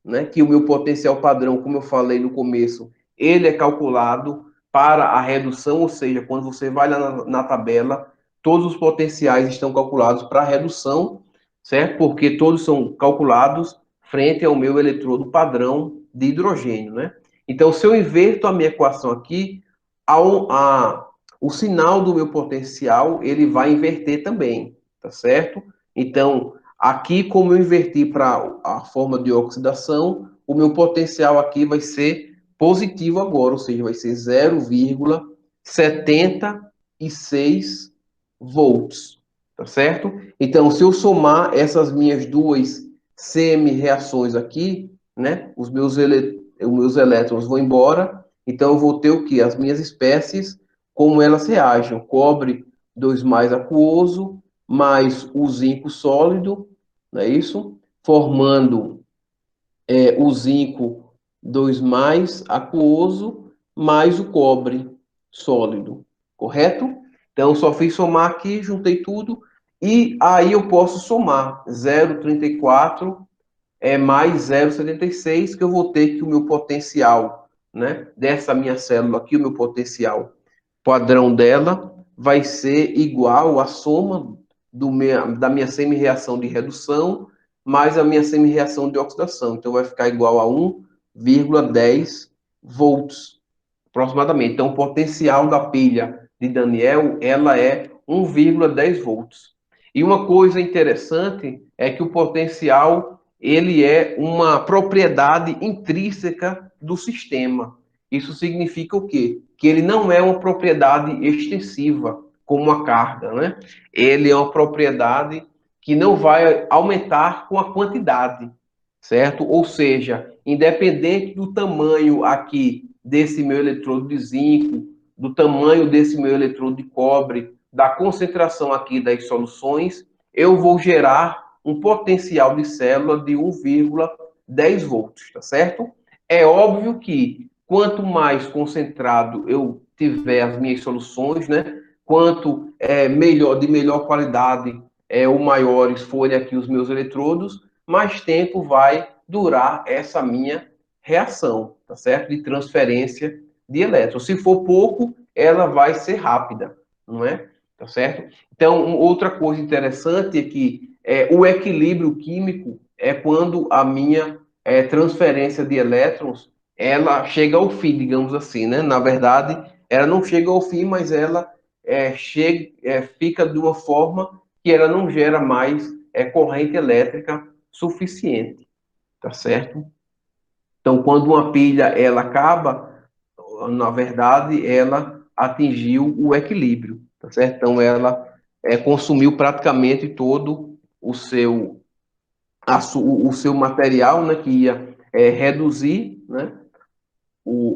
né, que o meu potencial padrão, como eu falei no começo, ele é calculado para a redução, ou seja, quando você vai lá na tabela, todos os potenciais estão calculados para a redução, certo? Porque todos são calculados frente ao meu eletrodo padrão de hidrogênio, né? Então, se eu inverto a minha equação aqui, o sinal do meu potencial, ele vai inverter também, tá certo? Então, aqui, como eu inverti para a forma de oxidação, o meu potencial aqui vai ser positivo agora, ou seja, vai ser 0,76 volts, tá certo? Então, se eu somar essas minhas duas semi-reações aqui, né, os meus elétrons vão embora, então eu vou ter o quê? As minhas espécies, como elas reagem. O cobre 2 mais aquoso, mais o zinco sólido, não é isso? Formando o zinco 2 mais aquoso, mais o cobre sólido, correto? Então, só fiz somar aqui, juntei tudo, e aí eu posso somar 0,34 mais 0,76, que eu vou ter que o meu potencial, né, dessa minha célula aqui, o meu potencial padrão dela vai ser igual à soma da minha semi-reação de redução mais a minha semi-reação de oxidação. Então, vai ficar igual a 1,10 volts, aproximadamente. Então, o potencial da pilha de Daniel, ela é 1,10 volts. E uma coisa interessante é que o potencial, ele é uma propriedade intrínseca do sistema. Isso significa o quê? Que ele não é uma propriedade extensiva, como a carga, né? Ele é uma propriedade que não vai aumentar com a quantidade. certo? Ou seja, independente do tamanho aqui desse meu eletrodo de zinco, do tamanho desse meu eletrodo de cobre, da concentração aqui das soluções, eu vou gerar um potencial de célula de 1,10 volts, tá certo? É óbvio que quanto mais concentrado eu tiver as minhas soluções, né? Quanto melhor, de melhor qualidade, ou maiores forem aqui os meus eletrodos, mais tempo vai durar essa minha reação, tá certo? De transferência de elétrons. Se for pouco, ela vai ser rápida, não é? Tá certo? Então, outra coisa interessante é que o equilíbrio químico é quando a minha transferência de elétrons ela chega ao fim, digamos assim, né? Na verdade, ela não chega ao fim, mas ela fica de uma forma que ela não gera mais corrente elétrica suficiente, tá certo? Então, quando uma pilha ela acaba, na verdade, ela atingiu o equilíbrio, tá certo? Então, ela consumiu praticamente todo o seu material, né, que ia reduzir, né?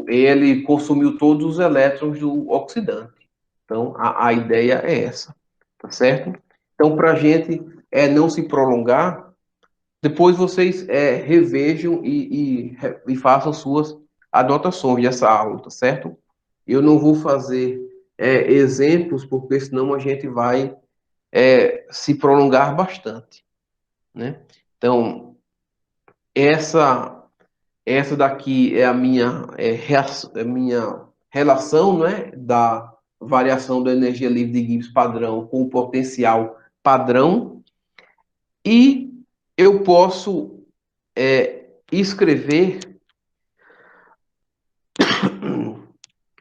Ele consumiu todos os elétrons do oxidante. Então, a ideia é essa, tá certo? Então, para a gente não se prolongar, depois vocês revejam e façam suas anotações dessa aula, tá certo? Eu não vou fazer exemplos, porque senão a gente vai se prolongar bastante, né? Então, essa essa daqui é a minha relação, né, da variação da energia livre de Gibbs padrão com o potencial padrão. E eu posso escrever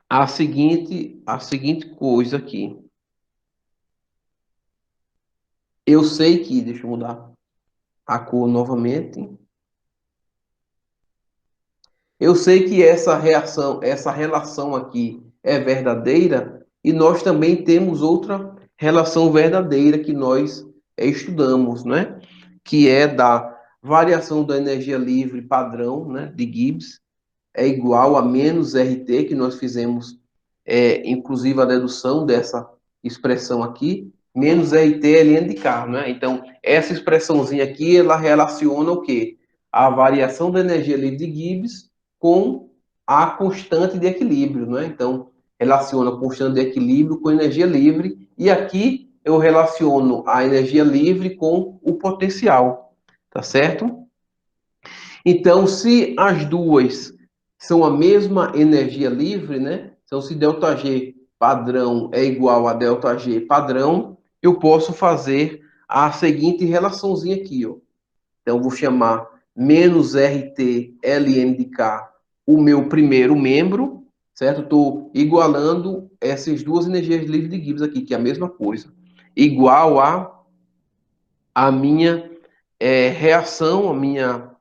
a seguinte coisa aqui. Eu sei que, deixa eu mudar a cor novamente. Eu sei que essa relação aqui é verdadeira e nós também temos outra relação verdadeira que nós estudamos, né? Que é da variação da energia livre padrão, né, de Gibbs, é igual a menos RT, que nós fizemos, inclusive, a dedução dessa expressão aqui, menos RT LN de K, né? Então, essa expressãozinha aqui, ela relaciona o quê? A variação da energia livre de Gibbs com a constante de equilíbrio, né? Então, relaciona a constante de equilíbrio com energia livre, e aqui eu relaciono a energia livre com o potencial, tá certo? Então, se as duas são a mesma energia livre, né? Então, se ΔG padrão é igual a ΔG padrão, eu posso fazer a seguinte relaçãozinha aqui, ó. Então, vou chamar menos RT ln de K o meu primeiro membro, certo? Estou igualando essas duas energias livres de Gibbs aqui, que é a mesma coisa. Igual a minha reação, a minha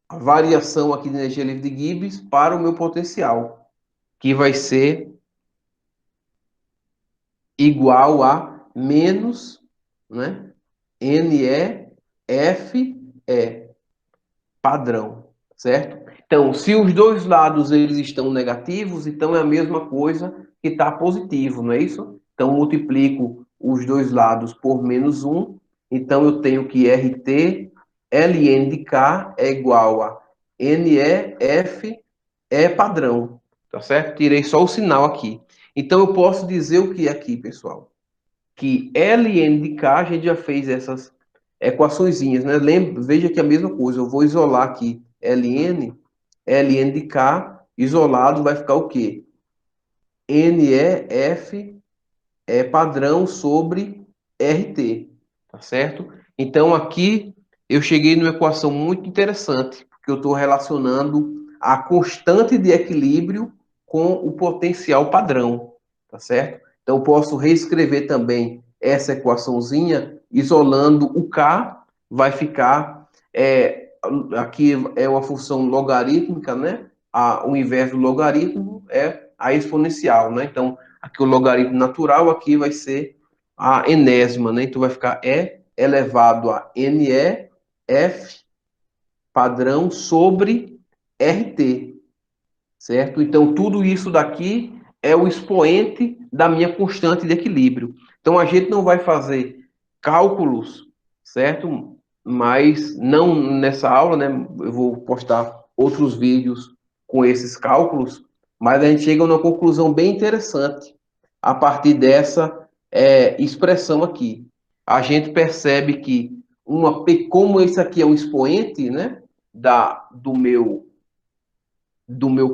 a variação aqui de energia livre de Gibbs para o meu potencial, que vai ser igual a menos, né, NEFE padrão, certo? Então, se os dois lados eles estão negativos, então é a mesma coisa que está positivo, não é isso? Então, multiplico os dois lados por menos 1, então eu tenho que RT ln de K é igual a NEF padrão, tá certo? Tirei só o sinal aqui. Então, eu posso dizer o que aqui, pessoal? Que ln de K, a gente já fez essas equaçõezinhas, né? Veja que é a mesma coisa. Eu vou isolar aqui ln de K, isolado vai ficar o quê? NEF padrão sobre RT, tá certo? Então, aqui eu cheguei numa equação muito interessante, porque eu estou relacionando a constante de equilíbrio com o potencial padrão, tá certo? Então, eu posso reescrever também essa equaçãozinha, isolando o K, vai ficar, aqui é uma função logarítmica, né? O inverso do logaritmo é a exponencial, né? Então, aqui o logaritmo natural, aqui vai ser a enésima, né? Então vai ficar E elevado a NE F padrão sobre RT, certo? Então, tudo isso daqui é o expoente da minha constante de equilíbrio. Então, a gente não vai fazer cálculos, certo? Mas não nessa aula, né? Eu vou postar outros vídeos com esses cálculos, mas a gente chega a uma conclusão bem interessante a partir dessa expressão aqui. A gente percebe que como esse aqui é um expoente, né? Do meu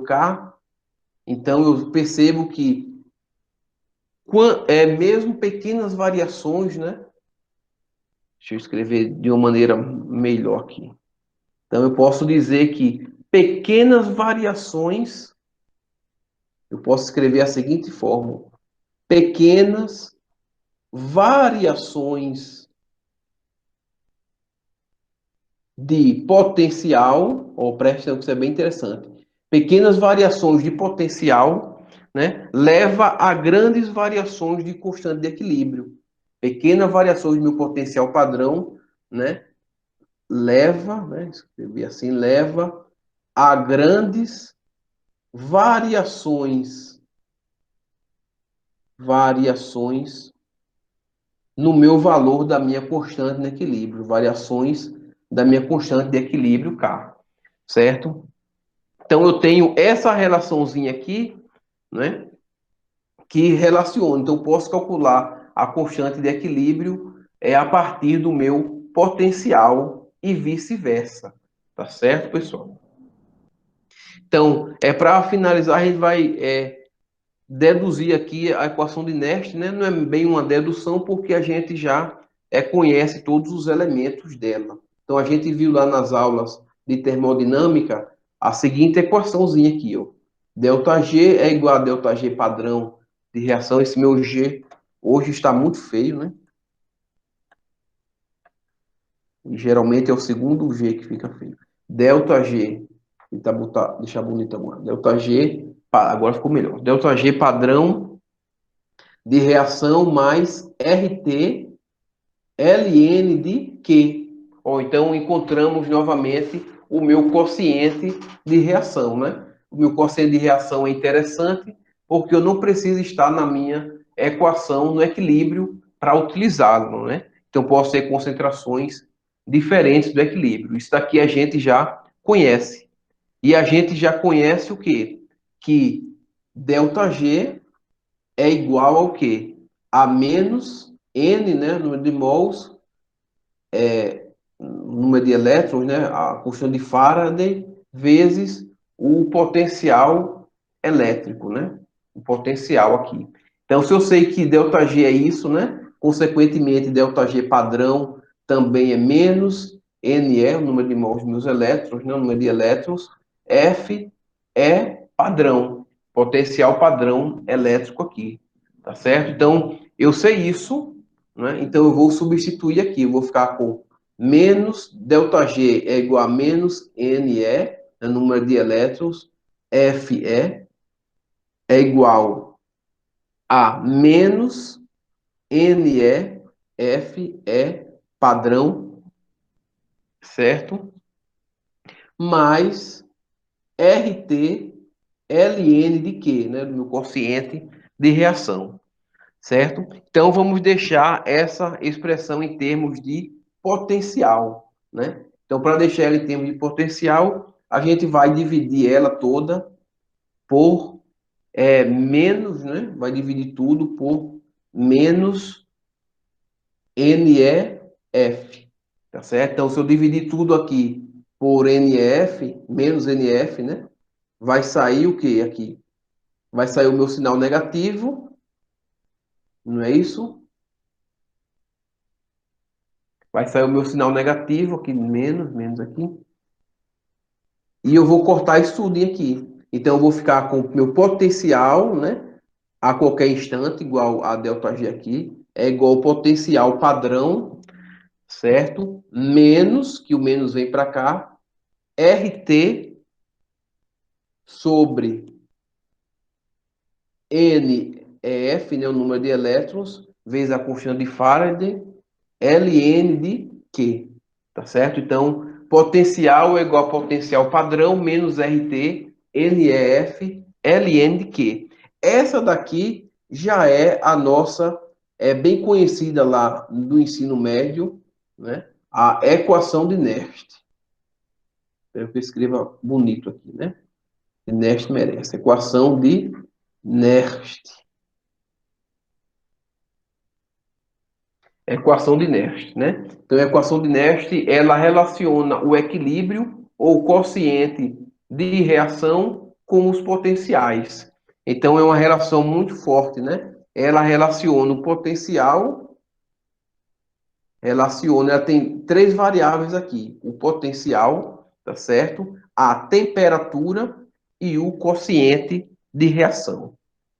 K, então eu percebo que mesmo pequenas variações, né? Deixa eu escrever de uma maneira melhor aqui. Então eu posso dizer que pequenas variações, eu posso escrever a seguinte forma: pequenas variações de potencial, ou presta atenção que isso é bem interessante. Pequenas variações de potencial, né, leva a grandes variações de constante de equilíbrio. Pequenas variações do meu potencial padrão, né, escrevi assim, leva a grandes variações no meu valor da minha constante de equilíbrio, variações da minha constante de equilíbrio K, certo? Então eu tenho essa relaçãozinha aqui, né, que relaciona. Então eu posso calcular a constante de equilíbrio a partir do meu potencial e vice-versa. Tá certo, pessoal? Então, para finalizar, a gente vai deduzir aqui a equação de Nernst, né? Não é bem uma dedução, porque a gente já conhece todos os elementos dela. Então, a gente viu lá nas aulas de termodinâmica a seguinte equaçãozinha aqui, ó. ΔG é igual a ΔG padrão de reação. Esse meu G hoje está muito feio, né? E geralmente é o segundo G que fica feio. ΔG, deixar bonito agora. ΔG, agora ficou melhor. ΔG padrão de reação mais RT ln de Q. Ou então encontramos novamente o meu quociente de reação, né? O meu quociente de reação é interessante porque eu não preciso estar na minha equação no equilíbrio para utilizá-lo, né? Então posso ter concentrações diferentes do equilíbrio. Isso daqui a gente já conhece. E a gente já conhece o quê? Que ΔG é igual ao quê? A menos N, né, número de mols, número de elétrons, né, a constante de Faraday, vezes o potencial elétrico, né? O potencial aqui. Então, se eu sei que ΔG é isso, né? Consequentemente, ΔG padrão também é menos NE, o número de mols dos meus elétrons, né, o número de elétrons, F é padrão, potencial padrão elétrico aqui, tá certo? Então, eu sei isso, né? Então, eu vou substituir aqui, eu vou ficar com menos ΔG é igual a menos NE, é o número de elétrons, Fe é igual a menos NE, Fe padrão, certo? Mais RT ln de Q, né? Do meu quociente de reação, certo? Então, vamos deixar essa expressão em termos de potencial, né? Então, para deixar ela em termos de potencial, a gente vai dividir ela toda por menos, né? Vai dividir tudo por menos NEF, tá certo? Então, se eu dividir tudo aqui por NF, menos NF, né? Vai sair o que aqui? Vai sair o meu sinal negativo, não é isso? Vai sair o meu sinal negativo aqui, menos aqui. E eu vou cortar isso tudo aqui. Então, eu vou ficar com o meu potencial, né? A qualquer instante, igual a ΔG aqui, é igual ao potencial padrão, certo? Menos, que o menos vem para cá, RT sobre NEF, né, o número de elétrons, vezes a constante de Faraday, ln de Q. tá certo? Então, potencial é igual a potencial padrão menos RT, NEF, LN de Q. Essa daqui já é a nossa, é bem conhecida lá do ensino médio, né? A equação de Nernst. Espero que eu escreva bonito aqui, né? Nernst merece. Equação de Nernst. Equação de Nernst, né? Então, a equação de Nernst, ela relaciona o equilíbrio ou quociente de reação com os potenciais. Então, é uma relação muito forte, né? Ela relaciona o potencial, ela tem três variáveis aqui: o potencial, tá certo? A temperatura e o quociente de reação,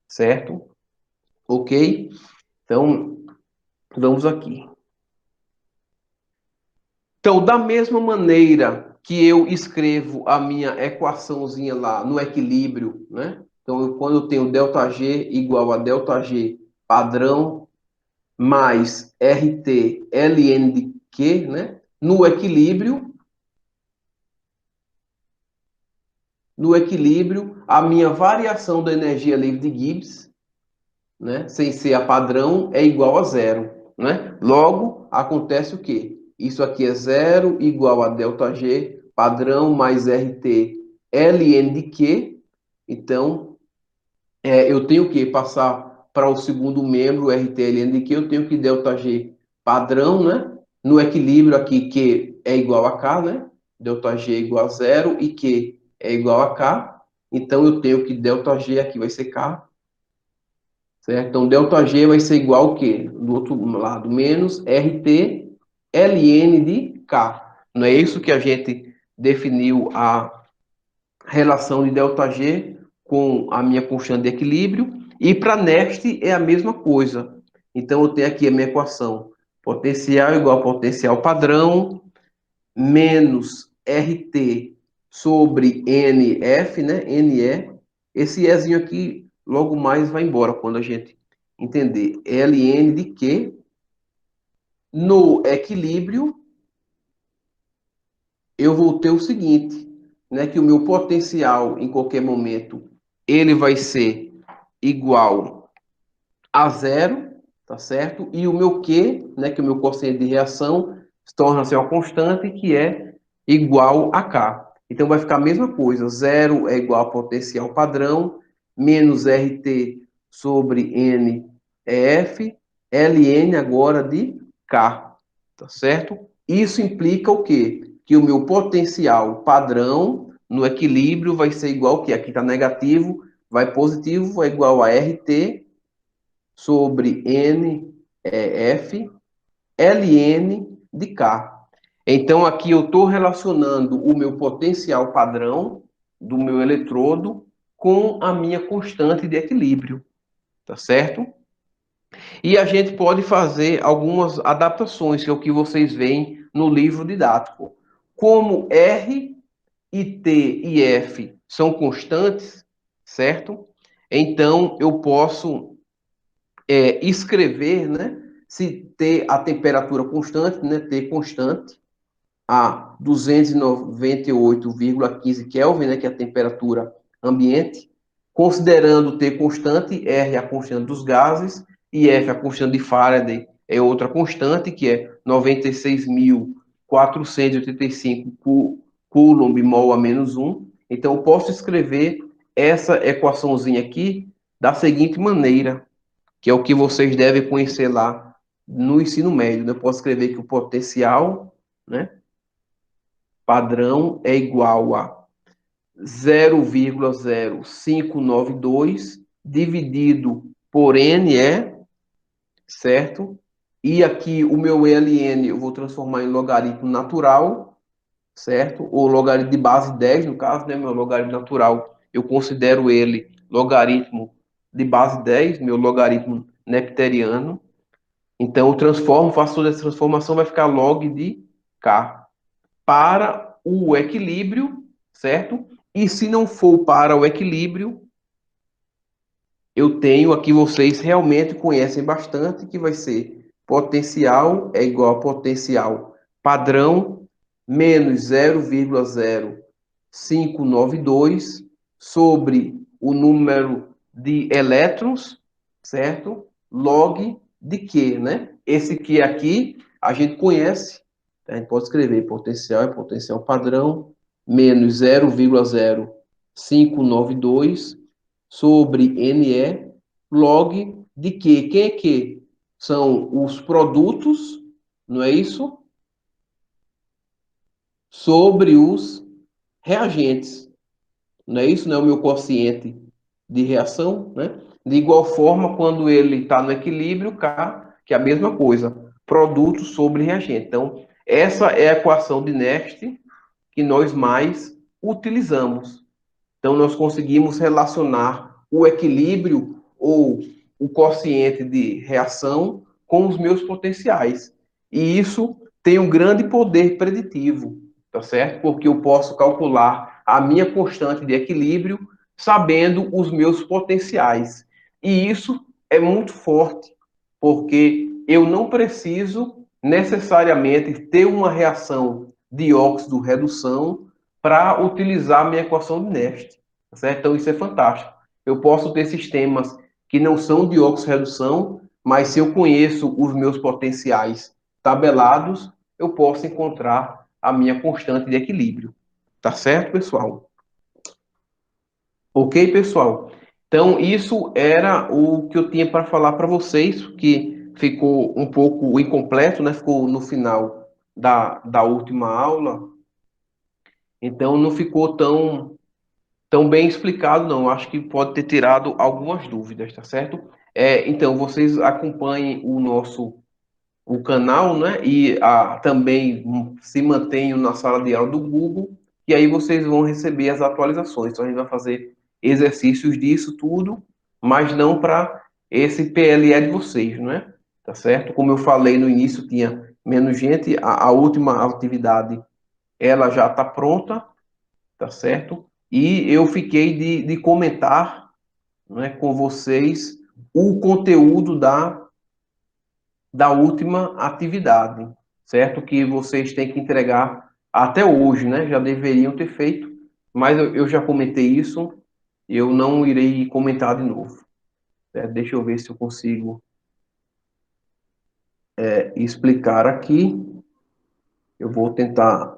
certo? Ok? Então, vamos aqui. Então, da mesma maneira que eu escrevo a minha equaçãozinha lá no equilíbrio, né? Então, quando eu tenho ΔG igual a ΔG padrão mais RT ln de Q, né? No equilíbrio, a minha variação da energia livre de Gibbs, né, sem ser a padrão, é igual a zero, né? Logo, acontece o quê? Isso aqui é zero igual a ΔG, padrão mais RT ln de Q. Então, eu tenho que passar para o segundo membro, RT ln de Q, eu tenho que ΔG padrão, né? No equilíbrio aqui, Q é igual a K, né? ΔG é igual a zero e Q é igual a K. Então, eu tenho que ΔG aqui vai ser K. Certo? Então, ΔG vai ser igual ao quê? Do outro lado, menos RT ln de K. Não é isso que a gente definiu a relação de ΔG com a minha constante de equilíbrio. E para Nernst é a mesma coisa. Então, eu tenho aqui a minha equação. Potencial igual a potencial padrão, menos RT sobre NF, né? NE. Esse Ezinho aqui logo mais vai embora quando a gente entender. LN de Q no equilíbrio, eu vou ter o seguinte, né? Que o meu potencial em qualquer momento ele vai ser igual a zero, tá certo? E o meu Q, né? Que o meu quociente de reação torna-se uma constante que é igual a K. Então vai ficar a mesma coisa. Zero é igual a potencial padrão, menos RT sobre N é F, Ln agora de K. Tá certo? Isso implica o quê? Que o meu potencial padrão no equilíbrio vai ser igual ao que aqui está negativo, vai positivo, vai igual a RT sobre N é F, Ln de K. Então, aqui eu estou relacionando o meu potencial padrão do meu eletrodo com a minha constante de equilíbrio, tá certo? E a gente pode fazer algumas adaptações, que é o que vocês veem no livro didático. Como R e T e F são constantes, certo? Então, eu posso escrever, né? Se T a temperatura constante, né? T constante, a 298,15 Kelvin, né, que é a temperatura ambiente, considerando T constante, R a constante dos gases e F a constante de Faraday é outra constante, que é 96.485 Coulomb mol a menos 1. Então, eu posso escrever essa equaçãozinha aqui da seguinte maneira, que é o que vocês devem conhecer lá no ensino médio. Né? Eu posso escrever que o potencial, né, padrão é igual a 0,0592 dividido por N certo? E aqui o meu ln eu vou transformar em logaritmo natural, certo? Ou logaritmo de base 10 no caso, né? Meu logaritmo natural, eu considero ele logaritmo de base 10, meu logaritmo nepteriano. Então eu transformo, faço toda essa transformação, vai ficar log de K. Para o equilíbrio, certo? E se não for para o equilíbrio, eu tenho aqui, vocês realmente conhecem bastante, que vai ser potencial é igual a potencial padrão menos 0,0592 sobre o número de elétrons, certo? Log de Q, né? Esse Q aqui a gente conhece, a gente pode escrever potencial é potencial padrão, menos 0,0592 sobre NE, log de Q. Quem é Q? São os produtos, não é isso? Sobre os reagentes. Não é isso? Não é o meu quociente de reação, né? De igual forma, quando ele está no equilíbrio, K, que é a mesma coisa, produto sobre reagente. Então, essa é a equação de Nernst que nós mais utilizamos. Então, nós conseguimos relacionar o equilíbrio ou o quociente de reação com os meus potenciais. E isso tem um grande poder preditivo, tá certo? Porque eu posso calcular a minha constante de equilíbrio sabendo os meus potenciais. E isso é muito forte, porque eu não preciso necessariamente ter uma reação de óxido-redução para utilizar a minha equação de Nernst, tá certo? Então isso é fantástico. Eu posso ter sistemas que não são de óxido-redução, mas se eu conheço os meus potenciais tabelados, eu posso encontrar a minha constante de equilíbrio. Tá certo, pessoal? Ok, pessoal? Então, isso era o que eu tinha para falar para vocês, que ficou um pouco incompleto, né? Ficou no final da última aula, então não ficou tão bem explicado, não. Acho que pode ter tirado algumas dúvidas, tá certo? Então, vocês acompanhem o canal, né? E também se mantenham na sala de aula do Google, e aí vocês vão receber as atualizações. Então, a gente vai fazer exercícios disso tudo, mas não para esse PLE de vocês, não é? Tá certo? Como eu falei no início, tinha menos gente, a última atividade ela já está pronta, tá certo? E eu fiquei de comentar, né, com vocês o conteúdo da última atividade, certo? Que vocês têm que entregar até hoje, né? Já deveriam ter feito, mas eu já comentei isso, eu não irei comentar de novo, certo? Deixa eu ver se eu consigo explicar aqui. Eu vou tentar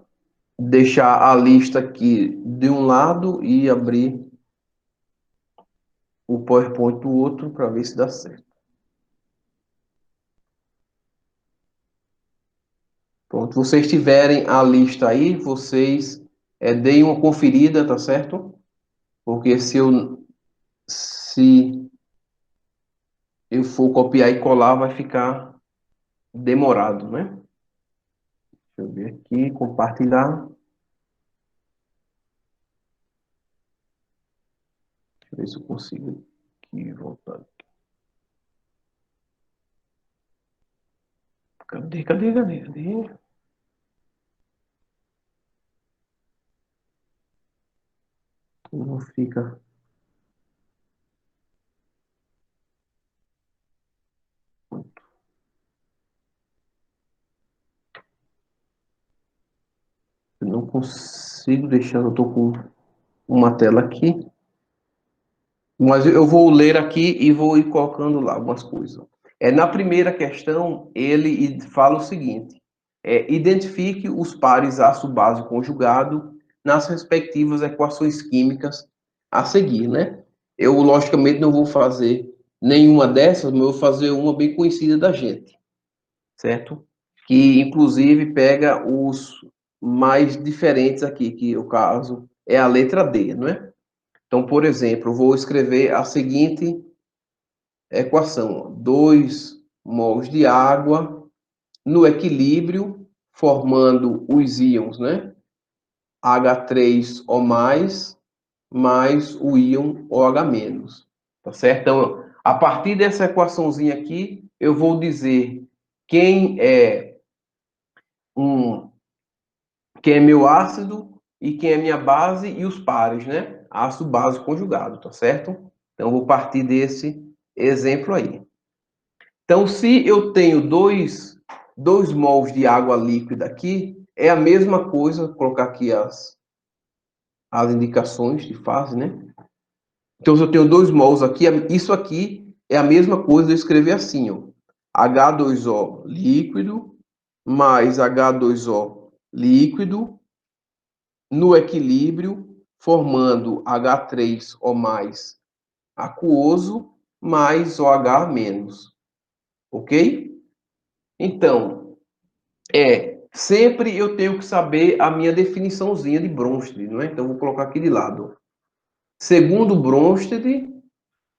deixar a lista aqui de um lado e abrir o PowerPoint do outro para ver se dá certo. Pronto, vocês tiverem a lista aí, vocês deem uma conferida, tá certo? Porque se eu for copiar e colar, vai ficar demorado, né? Deixa eu ver aqui, compartilhar. Deixa eu ver se eu consigo aqui voltar. Cadê? Não fica. Eu não consigo deixar, eu estou com uma tela aqui. Mas eu vou ler aqui e vou ir colocando lá algumas coisas. Na primeira questão, ele fala o seguinte: identifique os pares ácido-base conjugado nas respectivas equações químicas a seguir, né? Eu, logicamente, não vou fazer nenhuma dessas, mas eu vou fazer uma bem conhecida da gente, certo? Que, inclusive, pega os mais diferentes aqui, que o caso é a letra D, não é? Então, por exemplo, eu vou escrever a seguinte equação: 2 mols de água no equilíbrio, formando os íons, né? H3O+, mais o íon OH-. Tá certo? Então, a partir dessa equaçãozinha aqui, eu vou dizer quem é um quem é meu ácido e quem é minha base e os pares, né? Ácido base conjugado, tá certo? Então, eu vou partir desse exemplo aí. Então, se eu tenho dois mols de água líquida aqui, é a mesma coisa, vou colocar aqui as indicações de fase, né? Então, se eu tenho 2 mols aqui, isso aqui é a mesma coisa de eu escrever assim, ó. H2O líquido mais H2O líquido no equilíbrio, formando H3O mais aquoso mais OH menos. Ok? Então, sempre eu tenho que saber a minha definiçãozinha de Bronsted, não é? Então, vou colocar aqui de lado. Segundo Bronsted,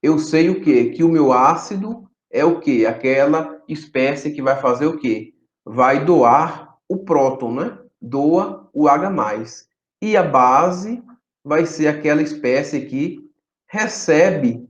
eu sei o quê? Que o meu ácido é o quê? Aquela espécie que vai fazer o quê? Vai doar o próton, né? Doa o H+. E a base vai ser aquela espécie que recebe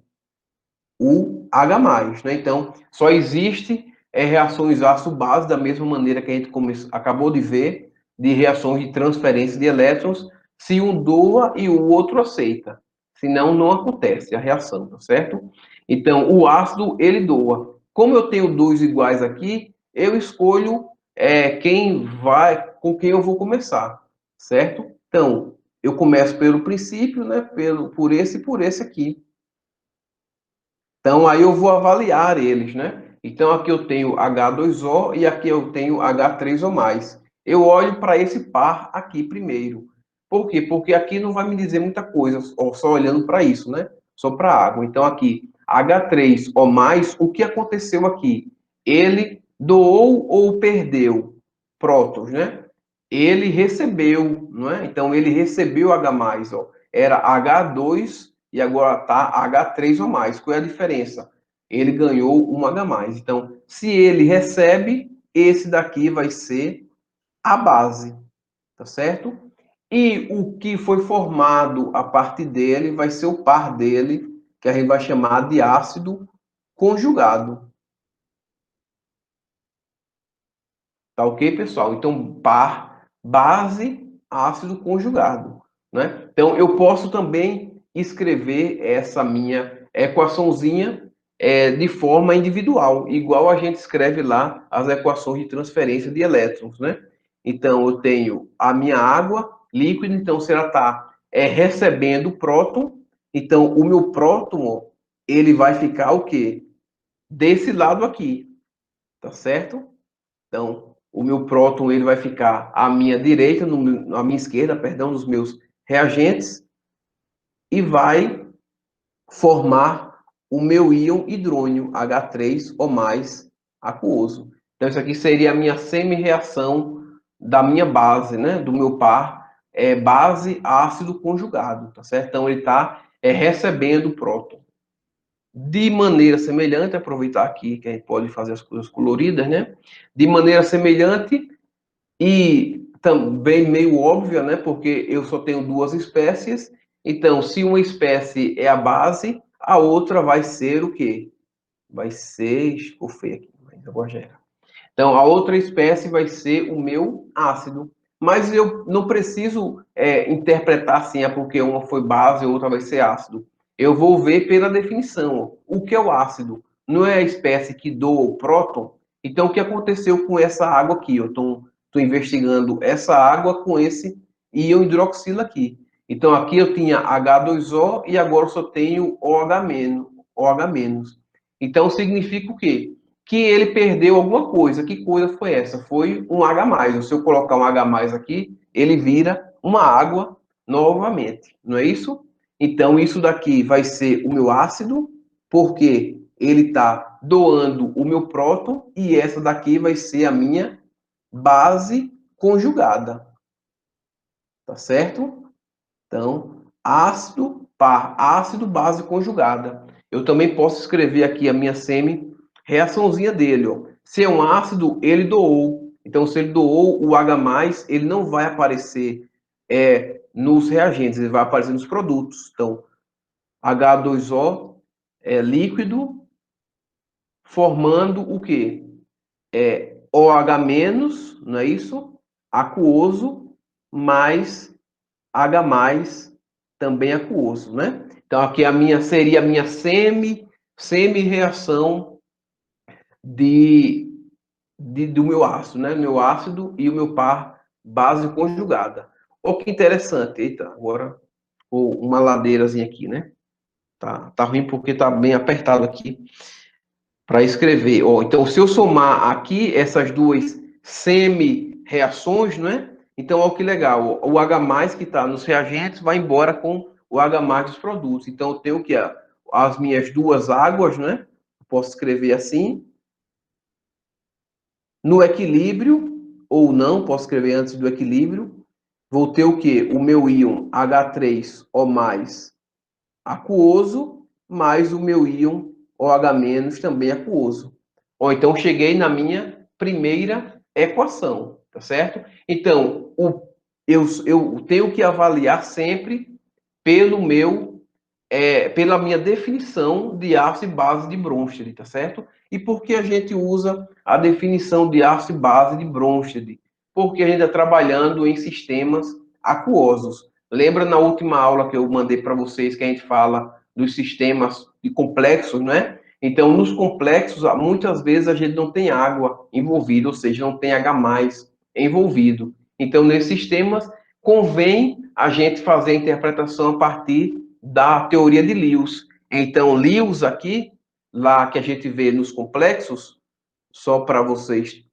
o H+, né? Então, só existe reações ácido-base da mesma maneira que a gente acabou de ver, de reações de transferência de elétrons, se um doa e o outro aceita. Senão, não acontece a reação, tá certo? Então, o ácido, ele doa. Como eu tenho 2 iguais aqui, eu escolho com quem eu vou começar, certo? Então, eu começo pelo princípio, né? Por esse e por esse aqui. Então, aí eu vou avaliar eles, né? Então, aqui eu tenho H2O e aqui eu tenho H3O+. Eu olho para esse par aqui primeiro. Por quê? Porque aqui não vai me dizer muita coisa, só olhando para isso, né? Só para a água. Então, aqui, H3O+, o que aconteceu aqui? Ele doou ou perdeu prótons, né? Ele recebeu, não é? Então, ele recebeu H+, ó. Era H2 e agora está H3O+. Qual é a diferença? Ele ganhou um H+. Então, se ele recebe, esse daqui vai ser a base, tá certo? E o que foi formado a partir dele vai ser o par dele, que a gente vai chamar de ácido conjugado. Tá ok, pessoal? Então, par, base, ácido conjugado, né? Então, eu posso também escrever essa minha equaçãozinha de forma individual, igual a gente escreve lá as equações de transferência de elétrons, né? Então, eu tenho a minha água líquida, então, se ela está recebendo próton, então, o meu próton, ele vai ficar o quê? Desse lado aqui, tá certo? Então, o meu próton ele vai ficar à minha direita, à minha esquerda, perdão, nos meus reagentes, e vai formar o meu íon hidrônio, H3 ou mais aquoso. Então, isso aqui seria a minha semi-reação da minha base, né? Do meu par, base ácido conjugado, tá certo? Então, ele está recebendo próton. De maneira semelhante, aproveitar aqui que a gente pode fazer as coisas coloridas, né? De maneira semelhante, e também meio óbvia, né? Porque eu só tenho 2 espécies. Então, se uma espécie é a base, a outra vai ser o quê? Vai ser... Ficou feio aqui, mas agora já era. Então, a outra espécie vai ser o meu ácido. Mas eu não preciso interpretar assim, porque uma foi base e outra vai ser ácido. Eu vou ver pela definição. O que é o ácido? Não é a espécie que doa o próton? Então, o que aconteceu com essa água aqui? Eu estou investigando essa água com esse íon hidroxilo aqui. Então, aqui eu tinha H2O e agora eu só tenho OH-. OH-. Então, significa o quê? Que ele perdeu alguma coisa. Que coisa foi essa? Foi um H+. Se eu colocar um H+ aqui, ele vira uma água novamente. Não é isso? Então, isso daqui vai ser o meu ácido, porque ele está doando o meu próton, e essa daqui vai ser a minha base conjugada. Tá certo? Então, ácido par ácido, base conjugada. Eu também posso escrever aqui a minha semi-reaçãozinha dele. Ó. Se é um ácido, ele doou. Então, se ele doou o H+, ele não vai aparecer nos reagentes, ele vai aparecer nos produtos. Então, H2O é líquido, formando o quê? OH-, não é isso? Aquoso, mais H+, também aquoso, né? Então, aqui seria a minha semi-reação do meu ácido, né? Meu ácido e o meu par base conjugada. Olha que interessante. Eita, agora uma ladeirazinha aqui, né? Tá ruim porque tá bem apertado aqui para escrever. Ó, então, se eu somar aqui essas duas semi-reações, né? Então, olha que legal. O H+ que está nos reagentes vai embora com o H+ dos produtos. Então, eu tenho que as minhas duas águas, né? Posso escrever assim. No equilíbrio, ou não, posso escrever antes do equilíbrio. Vou ter o quê? O meu íon H3O+ aquoso, mais o meu íon OH- também aquoso. Ou então cheguei na minha primeira equação, tá certo? Então, eu tenho que avaliar sempre pelo pela minha definição de ácido e base de Bronsted, tá certo? E por que a gente usa a definição de ácido e base de Bronsted? Porque a gente está trabalhando em sistemas aquosos. Lembra na última aula que eu mandei para vocês que a gente fala dos sistemas de complexos, né? Então, nos complexos, muitas vezes a gente não tem água envolvida, ou seja, não tem H+ envolvido. Então, nesses sistemas, convém a gente fazer a interpretação a partir da teoria de Lewis. Então, Lewis aqui, lá que a gente vê nos complexos, só para vocês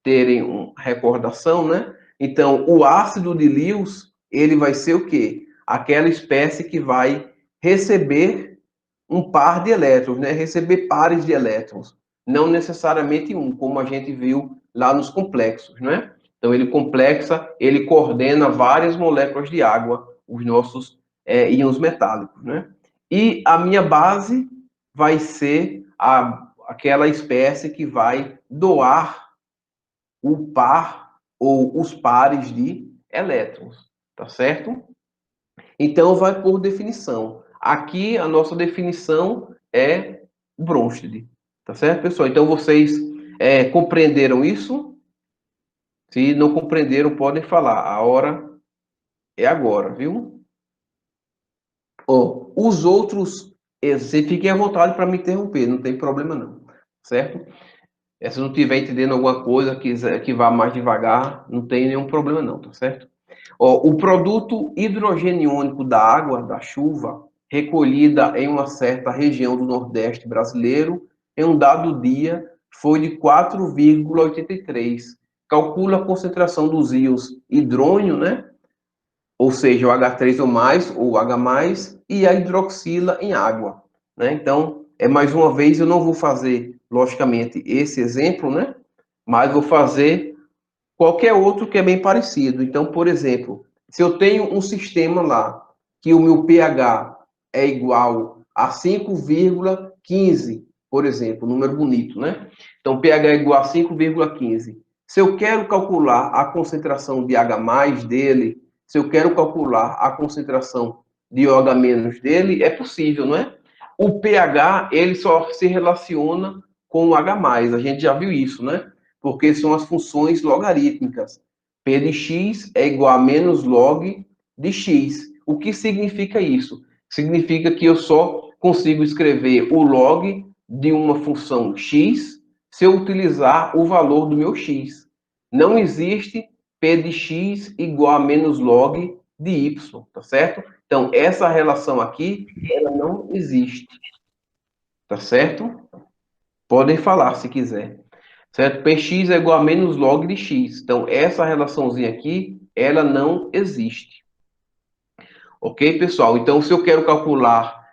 terem uma recordação, né? Então, o ácido de Lewis, ele vai ser o quê? Aquela espécie que vai receber um par de elétrons, né? Receber pares de elétrons, não necessariamente um, como a gente viu lá nos complexos, né? Então, ele coordena várias moléculas de água, os nossos íons metálicos, né? E a minha base vai ser aquela espécie que vai doar o par ou os pares de elétrons, tá certo? Então, vai por definição. Aqui, a nossa definição é Bronsted, tá certo, pessoal? Então, vocês compreenderam isso? Se não compreenderam, podem falar. A hora é agora, viu? Ó, os outros, você fiquem à vontade para me interromper, não tem problema não, certo? Se não estiver entendendo alguma coisa, quiser que vá mais devagar, não tem nenhum problema não, tá certo? Ó, o produto hidrogeniônico da água, da chuva, recolhida em uma certa região do Nordeste brasileiro, em um dado dia, foi de 4,83. Calcula a concentração dos íons hidrônio, né? Ou seja, o H3O+, ou H+, e a hidroxila em água, né? Então, mais uma vez, eu não vou fazer, logicamente, esse exemplo, né? Mas vou fazer qualquer outro que é bem parecido. Então, por exemplo, se eu tenho um sistema lá que o meu pH é igual a 5,15, por exemplo, número bonito, né? Então, pH é igual a 5,15. Se eu quero calcular a concentração de H+ dele, se eu quero calcular a concentração de OH- dele, é possível, não é? O pH, ele só se relaciona com o H+, a gente já viu isso, né? Porque são as funções logarítmicas. P de x é igual a menos log de x. O que significa isso? Significa que eu só consigo escrever o log de uma função x se eu utilizar o valor do meu x. Não existe P de x igual a menos log de y, tá certo? Então, essa relação aqui, ela não existe, tá certo? Podem falar se quiser. Certo? Px é igual a menos log de x. Então, essa relaçãozinha aqui, ela não existe. Ok, pessoal? Então, se eu quero calcular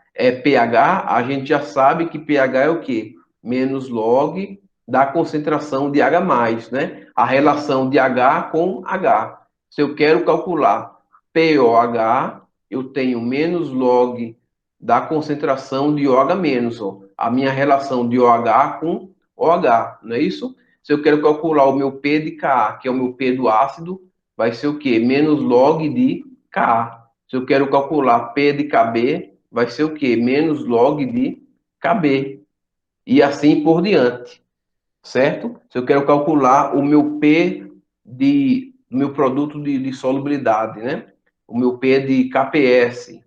pH, a gente já sabe que pH é o quê? Menos log da concentração de H+, né? A relação de H com H. Se eu quero calcular pOH, eu tenho menos log da concentração de OH-. Ó. A minha relação de OH com OH, não é isso? Se eu quero calcular o meu P de Ka, que é o meu P do ácido, vai ser o quê? Menos log de Ka. Se eu quero calcular P de Kb, vai ser o quê? Menos log de Kb. E assim por diante, certo? Se eu quero calcular o meu P meu produto de solubilidade, né? O meu P de KPS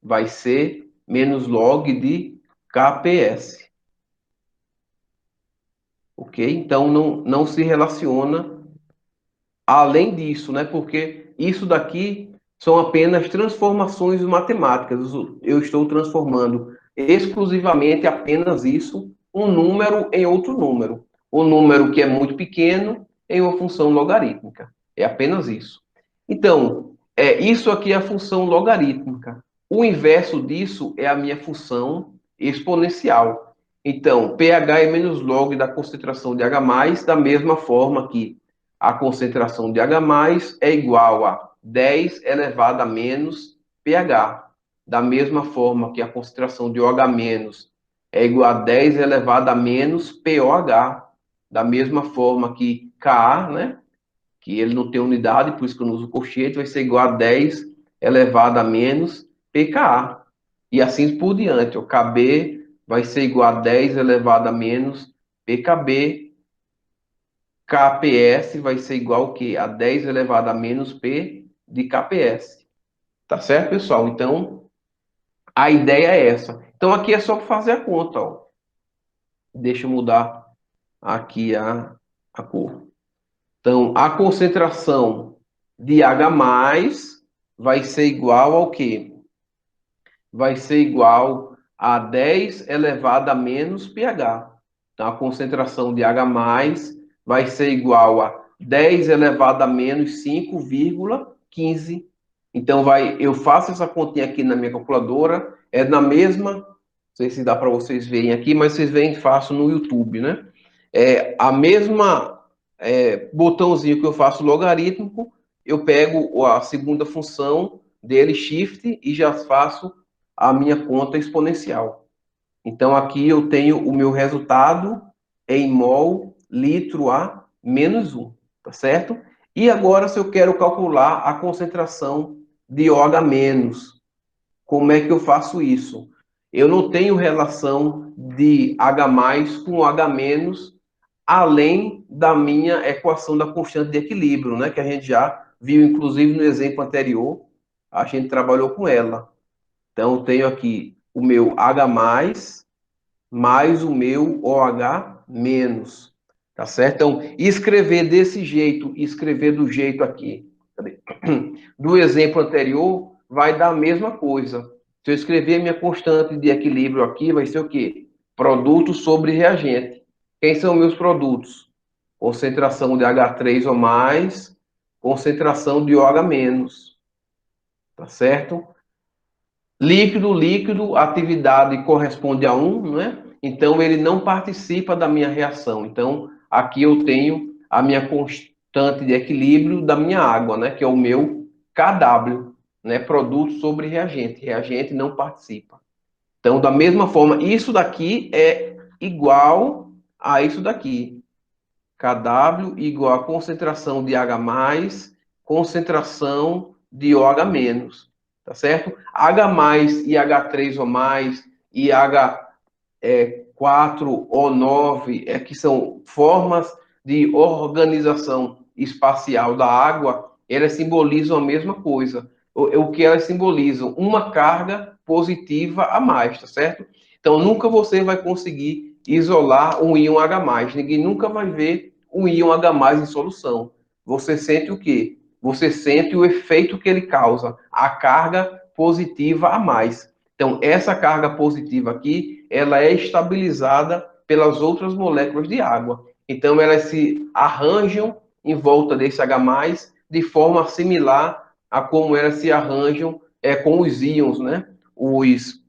vai ser menos log de KPS. Ok? Então, não se relaciona além disso, né? Porque isso daqui são apenas transformações matemáticas. Eu estou transformando exclusivamente apenas isso, um número em outro número. Um número que é muito pequeno em uma função logarítmica. É apenas isso. Então, isso aqui é a função logarítmica. O inverso disso é a minha função exponencial. Então, pH é menos log da concentração de H+, da mesma forma que a concentração de H+ é igual a 10 elevado a menos pH. Da mesma forma que a concentração de OH- é igual a 10 elevado a menos POH. Da mesma forma que Ka, né, que ele não tem unidade, por isso que eu não uso colchete, vai ser igual a 10 elevado a menos pKa. E assim por diante. O Kb vai ser igual a 10 elevado a menos pKb. KPS vai ser igual ao quê? A 10 elevado a menos P de KPS. Tá certo, pessoal? Então, a ideia é essa. Então, aqui é só fazer a conta, ó. Deixa eu mudar aqui a cor. Então, a concentração de H+ vai ser igual ao quê? Vai ser igual a 10 elevado a menos pH. Então, a concentração de H+ vai ser igual a 10 elevado a menos 5,15. Então, eu faço essa continha aqui na minha calculadora, é na mesma, não sei se dá para vocês verem aqui, mas vocês veem fácil no YouTube, né? É a mesma botãozinho que eu faço logarítmico, eu pego a segunda função dele, shift, e já faço a minha conta exponencial. Então, aqui eu tenho o meu resultado em mol litro a menos 1, tá certo? E agora, se eu quero calcular a concentração de OH-, como é que eu faço isso? Eu não tenho relação de H+ com OH-, além da minha equação da constante de equilíbrio, né? Que a gente já viu, inclusive, no exemplo anterior, a gente trabalhou com ela. Então, eu tenho aqui o meu H+ mais o meu OH-, tá certo? Então, escrever desse jeito, escrever do jeito aqui, do exemplo anterior, vai dar a mesma coisa. Se eu escrever minha constante de equilíbrio aqui, vai ser o quê? Produto sobre reagente. Quem são meus produtos? Concentração de H3 ou mais, concentração de OH-, tá certo? Líquido, líquido, atividade corresponde a 1, né? Então ele não participa da minha reação. Então aqui eu tenho a minha constante de equilíbrio da minha água, né? Que é o meu KW, né? Produto sobre reagente. Reagente não participa. Então, da mesma forma, isso daqui é igual a isso daqui. KW igual a concentração de H+, concentração de OH-, tá certo? H+ e H3 ou mais e H4 ou 9 que são formas de organização espacial da água, elas simbolizam a mesma coisa. O que elas simbolizam? Uma carga positiva a mais, tá certo? Então, nunca você vai conseguir isolar um íon H+. Ninguém nunca vai ver um íon H+ em solução. Você sente o quê? Você sente o efeito que ele causa, a carga positiva a mais. Então, essa carga positiva aqui, ela é estabilizada pelas outras moléculas de água. Então, elas se arranjam em volta desse H+, de forma similar a como elas se arranjam com os íons, né? Os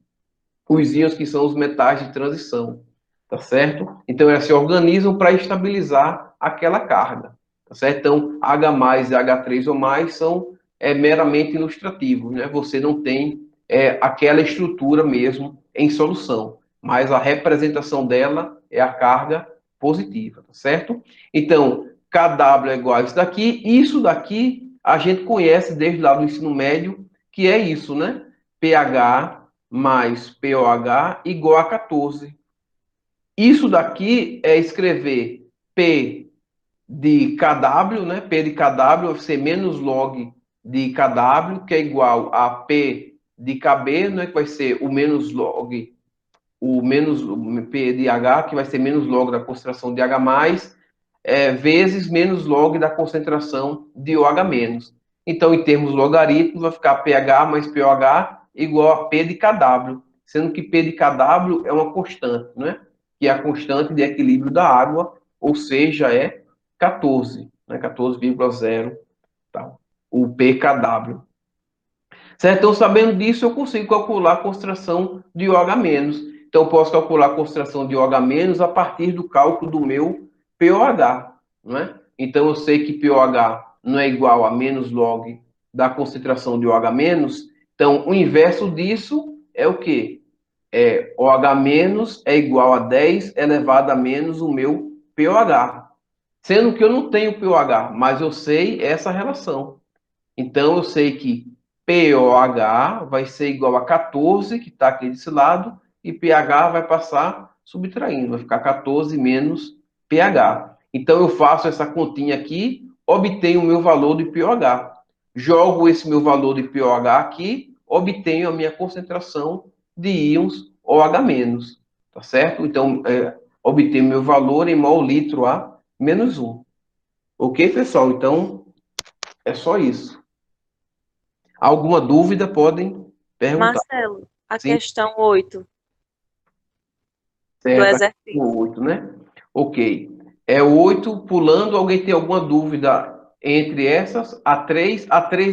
íons que são os metais de transição, tá certo? Então, elas se organizam para estabilizar aquela carga, tá certo? Então, H+ e H3 ou mais são meramente ilustrativos, né? Você não tem aquela estrutura mesmo em solução, mas a representação dela é a carga positiva, tá certo? Então, KW é igual a isso daqui a gente conhece desde lá do ensino médio, que é isso, né? pH mais POH igual a 14. Isso daqui é escrever P de KW, né? P de KW vai ser menos log de KW, que é igual a P de KB, né? Que vai ser o menos log, o P de H, que vai ser menos log da concentração de H+, vezes menos log da concentração de OH-. Então, em termos logarítmicos, vai ficar pH mais pOH igual a P de KW, sendo que P de KW é uma constante, né? Que é a constante de equilíbrio da água, ou seja, é 14, né? 14,0, tá? O pKw. Certo? Então, sabendo disso, eu consigo calcular a concentração de OH-. Então, eu posso calcular a concentração de OH- a partir do cálculo do meu pOH, não é? Então, eu sei que pOH não é igual a menos log da concentração de OH-. Então, o inverso disso é o quê? OH- é igual a 10 elevado a menos o meu pOH. Sendo que eu não tenho pOH, mas eu sei essa relação. Então, eu sei que pOH vai ser igual a 14, que está aqui desse lado, e pH vai passar subtraindo, vai ficar 14 menos pH. Então, eu faço essa continha aqui, obtenho o meu valor de pOH. Jogo esse meu valor de pOH aqui, obtenho a minha concentração de íons OH-, tá certo? Então, obtenho meu valor em mol litro a menos 1. Ok, pessoal? Então, é só isso. Alguma dúvida, podem perguntar. Marcelo, a Sim, questão 8 do certo. Aqui é exercício. o 8, né? Ok. É o 8 pulando. Alguém tem alguma dúvida entre essas? A três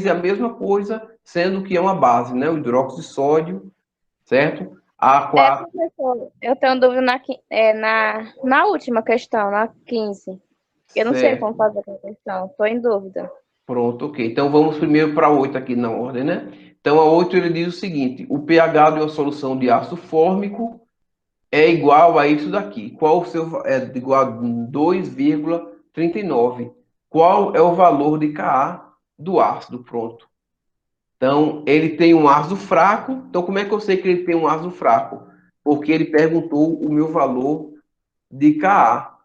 é a mesma coisa, sendo que é uma base, né? O hidróxido de sódio, certo? A quatro, Professor, eu tenho dúvida na última questão, na 15. Eu não sei como certo. fazer essa questão, estou em dúvida. Pronto, ok. Então vamos primeiro para a 8 aqui na ordem, né? Então a 8 ele diz o seguinte: o pH de uma solução de ácido fórmico é igual a isso daqui. Qual o seu igual a 2,39? Qual é o valor de Ka do ácido? Pronto. Então, ele tem um ácido fraco. Então, como é que eu sei que ele tem um ácido fraco? Porque ele perguntou o meu valor de Ka,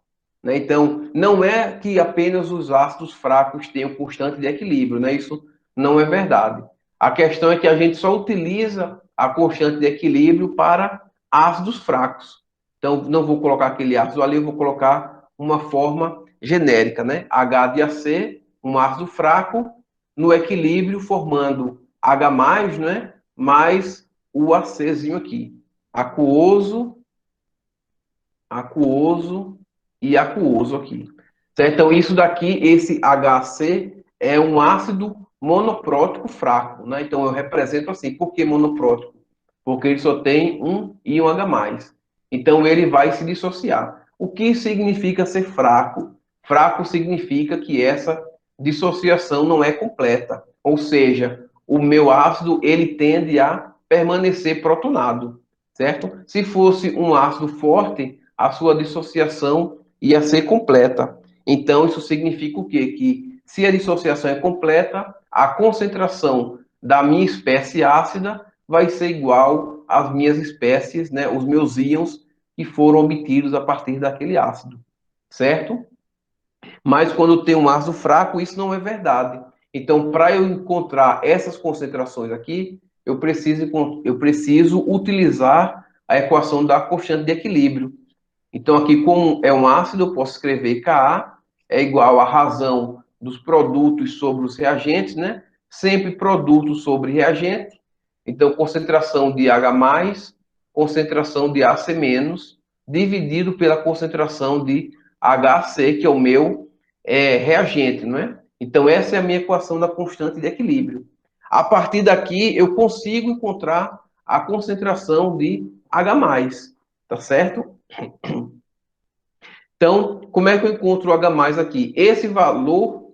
né? Então, não é que apenas os ácidos fracos tenham constante de equilíbrio, né? Isso não é verdade. A questão é que a gente só utiliza a constante de equilíbrio para ácidos fracos. Então, não vou colocar aquele ácido ali, eu vou colocar uma forma genérica, né? H de AC, um ácido fraco, no equilíbrio formando H+, né? Mais o ACzinho aqui. Aquoso, aquoso e aquoso aqui. Certo? Então, isso daqui, esse HC, é um ácido monoprótico fraco, né? Então, eu represento assim. Por que monoprótico? Porque ele só tem um íon H+. Então, ele vai se dissociar. O que significa ser fraco? Fraco significa que essa dissociação não é completa. Ou seja, o meu ácido, ele tende a permanecer protonado, certo? Se fosse um ácido forte, a sua dissociação ia ser completa. Então, isso significa o quê? Que se a dissociação é completa, a concentração da minha espécie ácida vai ser igual às minhas espécies, né, os meus íons que foram obtidos a partir daquele ácido, certo? Mas quando tem um ácido fraco, isso não é verdade. Então, para eu encontrar essas concentrações aqui, eu preciso utilizar a equação da constante de equilíbrio. Então, aqui, como é um ácido, eu posso escrever Ka é igual à razão dos produtos sobre os reagentes, né? Sempre produto sobre reagente. Então, concentração de H+, concentração de AC-, dividido pela concentração de HC, que é o meu reagente, não é? Então, essa é a minha equação da constante de equilíbrio. A partir daqui, eu consigo encontrar a concentração de H+, tá certo? Então, como é que eu encontro o H+ aqui? Esse valor,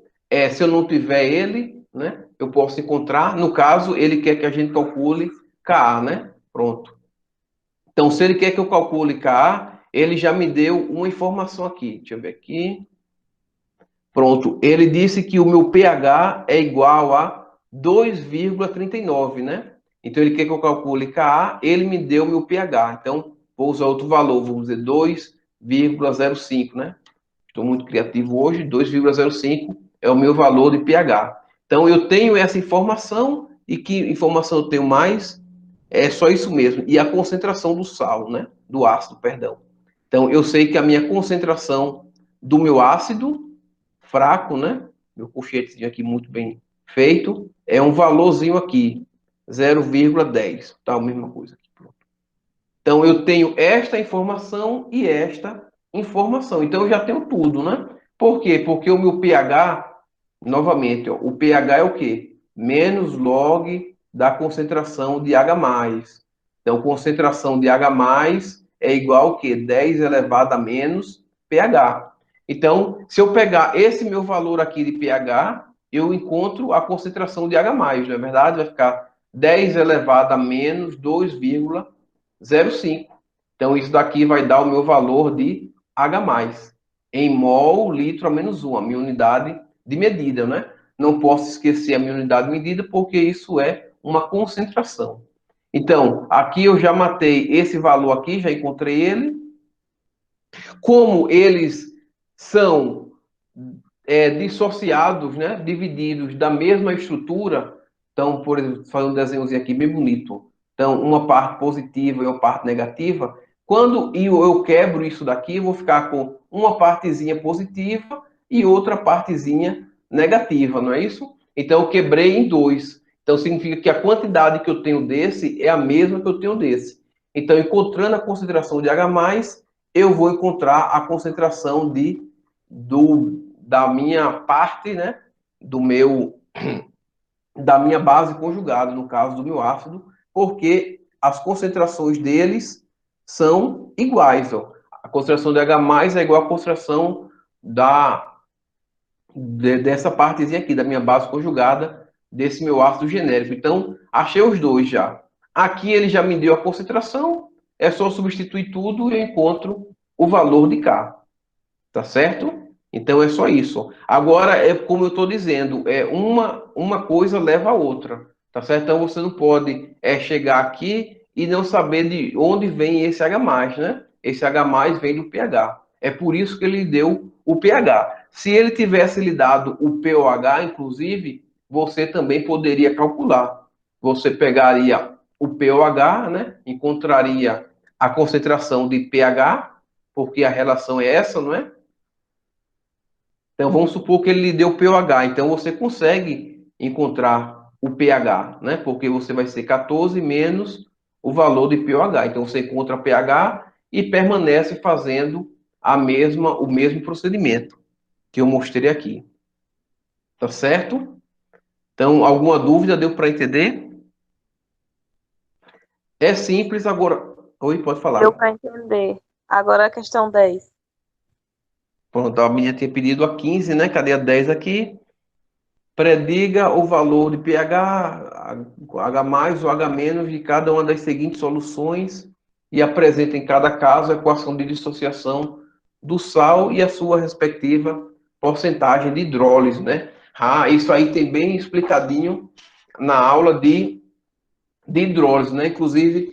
se eu não tiver ele, né, eu posso encontrar. No caso, ele quer que a gente calcule Ka, né? Pronto. Então, se ele quer que eu calcule Ka, ele já me deu uma informação aqui. Deixa eu ver aqui. Pronto. Ele disse que o meu pH é igual a 2,39, né? Então, ele quer que eu calcule Ka, ele me deu o meu pH. Então, vou usar outro valor, vamos dizer 2,05, né? Estou muito criativo hoje, 2,05 é o meu valor de pH. Então, eu tenho essa informação, e que informação eu tenho mais? É só isso mesmo. E a concentração do sal, né? Do ácido, perdão. Então, eu sei que a minha concentração do meu ácido fraco, né? Meu colchetezinho aqui muito bem feito, é um valorzinho aqui, 0,10. Tá, a mesma coisa aqui. Pronto. Então, eu tenho esta informação e esta informação. Então, eu já tenho tudo, né? Por quê? Porque o meu pH, novamente, ó, o pH é o quê? Menos log da concentração de H+. Então, concentração de H+, é igual ao quê? 10 elevado a menos pH. Então, se eu pegar esse meu valor aqui de pH, eu encontro a concentração de H+, não é verdade? Vai ficar 10 elevado a menos 2,05. Então, isso daqui vai dar o meu valor de H+, em mol, litro a menos 1, a minha unidade de medida, né? Não posso esquecer a minha unidade de medida, porque isso é uma concentração. Então, aqui eu já matei esse valor aqui, já encontrei ele. Como eles são dissociados, né? Divididos da mesma estrutura, então, por exemplo, fazendo um desenhozinho aqui bem bonito. Então, uma parte positiva e uma parte negativa. Quando eu quebro isso daqui, eu vou ficar com uma partezinha positiva e outra partezinha negativa, não é isso? Então, eu quebrei em dois. Então, significa que a quantidade que eu tenho desse é a mesma que eu tenho desse. Então, encontrando a concentração de H+, eu vou encontrar a concentração da minha parte, né? Do meu da minha base conjugada, no caso do meu ácido, porque as concentrações deles são iguais. Ó. A concentração de H+ é igual à concentração dessa partezinha aqui, da minha base conjugada, desse meu ácido genérico. Então, achei os dois já. Aqui ele já me deu a concentração, é só substituir tudo e eu encontro o valor de K. Tá certo? Então é só isso. Agora, é como eu estou dizendo, uma coisa leva a outra. Tá certo? Então você não pode chegar aqui e não saber de onde vem esse H+, né? Esse H+ vem do pH. É por isso que ele deu o pH. Se ele tivesse lhe dado o pOH, inclusive, você também poderia calcular. Você pegaria o pOH, né? Encontraria a concentração de pH, porque a relação é essa, não é? Então, vamos supor que ele lhe deu pH. Então, você consegue encontrar o pH, né? Porque você vai ser 14 menos o valor de pH. Então, você encontra pH e permanece fazendo o mesmo procedimento que eu mostrei aqui. Tá certo? Então, alguma dúvida deu para entender? É simples agora. Oi, pode Deu falar. para entender. Agora a questão 10. Pronto, a minha tinha pedido a 15, né? Cadê a 10 aqui? Prediga o valor de pH, H+ ou H- de cada uma das seguintes soluções e apresenta em cada caso a equação de dissociação do sal e a sua respectiva porcentagem de hidrólise, né? Ah, isso aí tem bem explicadinho na aula de hidrólise, né? Inclusive,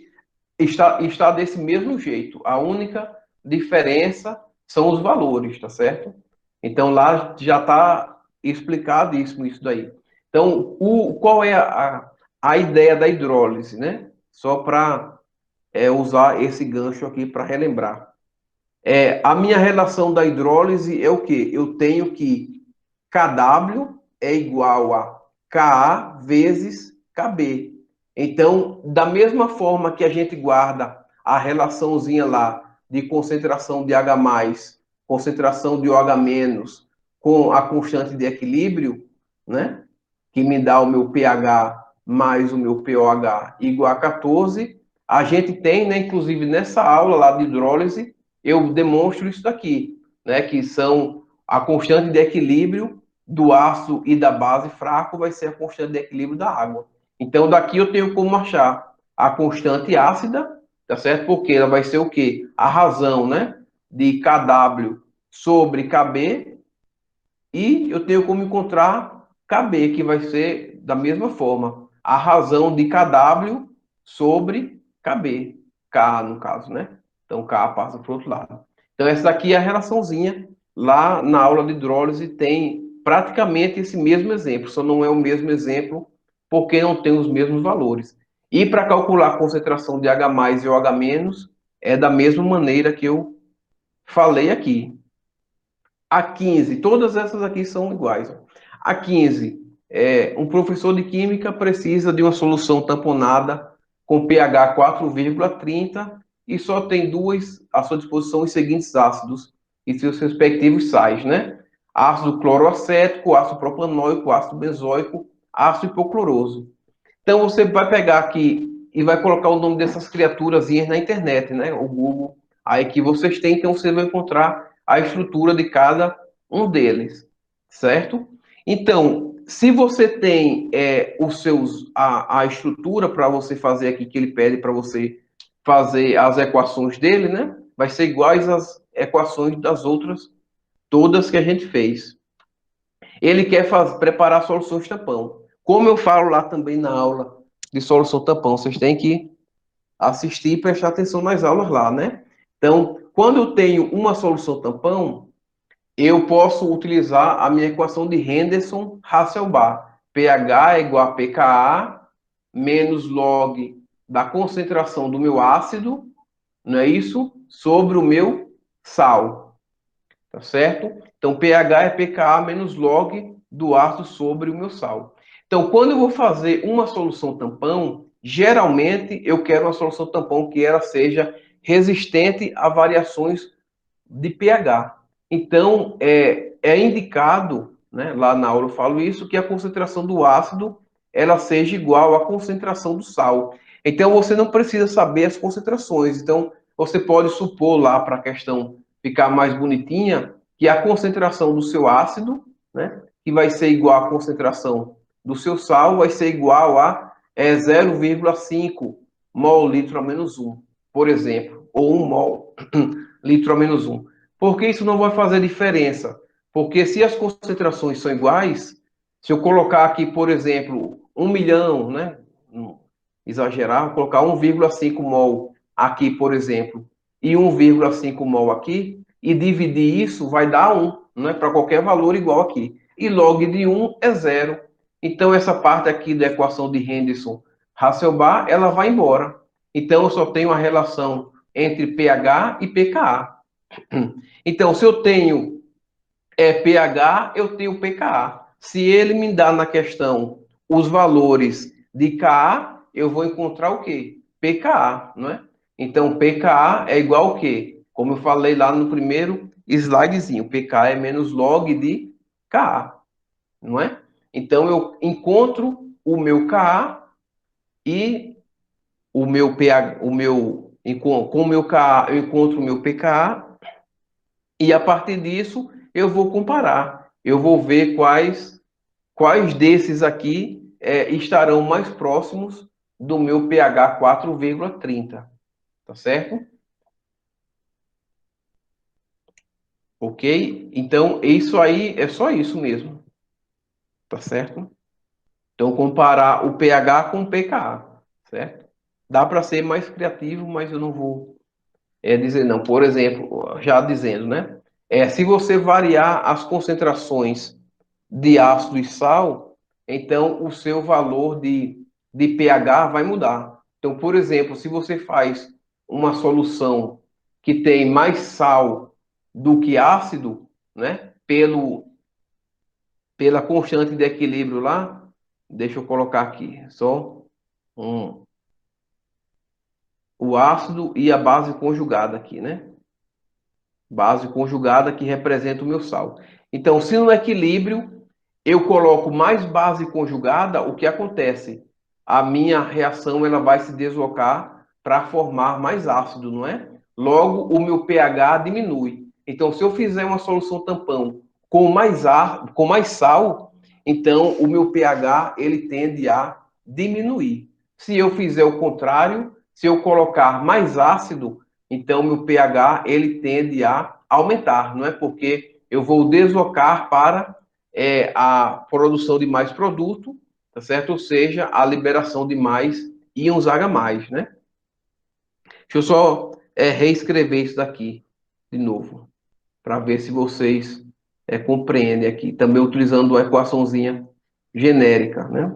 está desse mesmo jeito. A única diferença são os valores, tá certo? Então lá já está explicadíssimo isso daí. Então, qual é a ideia da hidrólise, né? Só para usar esse gancho aqui para relembrar. A minha relação da hidrólise é o quê? Eu tenho que KW é igual a Ka vezes Kb. Então, da mesma forma que a gente guarda a relaçãozinha lá de concentração de H+, concentração de OH- com a constante de equilíbrio, né? Que me dá o meu pH mais o meu pOH igual a 14, a gente tem, né, inclusive nessa aula lá de hidrólise, eu demonstro isso daqui, né, que são a constante de equilíbrio do ácido e da base fraco vai ser a constante de equilíbrio da água. Então, daqui eu tenho como achar a constante ácida, tá certo? Porque ela vai ser o quê? A razão, né, de Kw sobre Kb, e eu tenho como encontrar Kb, que vai ser da mesma forma, a razão de Kw sobre Kb, K no caso, né? Então, K passa para o outro lado. Então, essa daqui é a relaçãozinha. Lá na aula de hidrólise tem praticamente esse mesmo exemplo, só não é o mesmo exemplo porque não tem os mesmos valores. E para calcular a concentração de H+ e OH- é da mesma maneira que eu falei aqui. A 15, todas essas aqui são iguais. Ó. A 15, um professor de química precisa de uma solução tamponada com pH 4,30 e só tem duas à sua disposição os seguintes ácidos e seus respectivos sais, né? Ácido cloroacético, ácido propanóico, ácido benzoico, ácido hipocloroso. Então você vai pegar aqui e vai colocar o nome dessas criaturazinhas na internet, né? O Google, aí que vocês têm, então você vai encontrar a estrutura de cada um deles, certo? Então, se você tem a estrutura para você fazer aqui que ele pede para você fazer as equações dele, né? Vai ser iguais às equações das outras todas que a gente fez. Ele quer preparar soluções tampão. Como eu falo lá também na aula de solução tampão, vocês têm que assistir e prestar atenção nas aulas lá, né? Então, quando eu tenho uma solução tampão, eu posso utilizar a minha equação de Henderson-Hasselbalch. pH é igual a pKa menos log da concentração do meu ácido, não é isso? Sobre o meu sal. Tá certo? Então, pH é pKa menos log do ácido sobre o meu sal. Então, quando eu vou fazer uma solução tampão, geralmente eu quero uma solução tampão que ela seja resistente a variações de pH. Então, é indicado, né, lá na aula eu falo isso, que a concentração do ácido ela seja igual à concentração do sal. Então, você não precisa saber as concentrações. Então, você pode supor lá, para a questão ficar mais bonitinha, que a concentração do seu ácido, né, que vai ser igual à concentração do seu sal, vai ser igual a 0,5 mol litro a menos 1, por exemplo, ou 1 mol litro a menos 1. Porque isso não vai fazer diferença. Porque se as concentrações são iguais, se eu colocar aqui, por exemplo, 1 milhão, né? Exagerar, colocar 1,5 mol aqui, por exemplo, e 1,5 mol aqui, e dividir isso vai dar 1, né? Para qualquer valor igual aqui. E log de 1 é 0. Então, essa parte aqui da equação de Henderson-Hasselbalch, ela vai embora. Então, eu só tenho a relação entre pH e pKa. Então, se eu tenho pH, eu tenho pKa. Se ele me dá na questão os valores de Ka, eu vou encontrar o quê? pKa, não é? Então, pKa é igual ao quê? Como eu falei lá no primeiro slidezinho, pKa é menos log de Ka, não é? Então, eu encontro o meu Ka e o meu pH, com o meu Ka, eu encontro o meu pKa e a partir disso eu vou comparar. Eu vou ver quais desses aqui estarão mais próximos do meu pH 4,30. Tá certo? Ok? Então, isso aí é só isso mesmo. Tá certo? Então, comparar o pH com o pKa. Certo? Dá para ser mais criativo, mas eu não vou dizer não. Por exemplo, já dizendo, né? Se você variar as concentrações de ácido e sal, então o seu valor de pH vai mudar. Então, por exemplo, se você faz uma solução que tem mais sal do que ácido, né? Pela constante de equilíbrio lá, deixa eu colocar aqui, só um, o ácido e a base conjugada aqui, né? Base conjugada que representa o meu sal. Então, se no equilíbrio eu coloco mais base conjugada, o que acontece? A minha reação ela vai se deslocar para formar mais ácido, não é? Logo, o meu pH diminui. Então, se eu fizer uma solução tampão com mais ar, com mais sal, então o meu pH ele tende a diminuir. Se eu fizer o contrário, se eu colocar mais ácido, então meu pH ele tende a aumentar, não é? Porque eu vou deslocar para a produção de mais produto, tá certo? Ou seja, a liberação de mais íons H+, né? Deixa eu só reescrever isso daqui de novo, para ver se vocês compreendem aqui, também utilizando uma equaçãozinha genérica, né?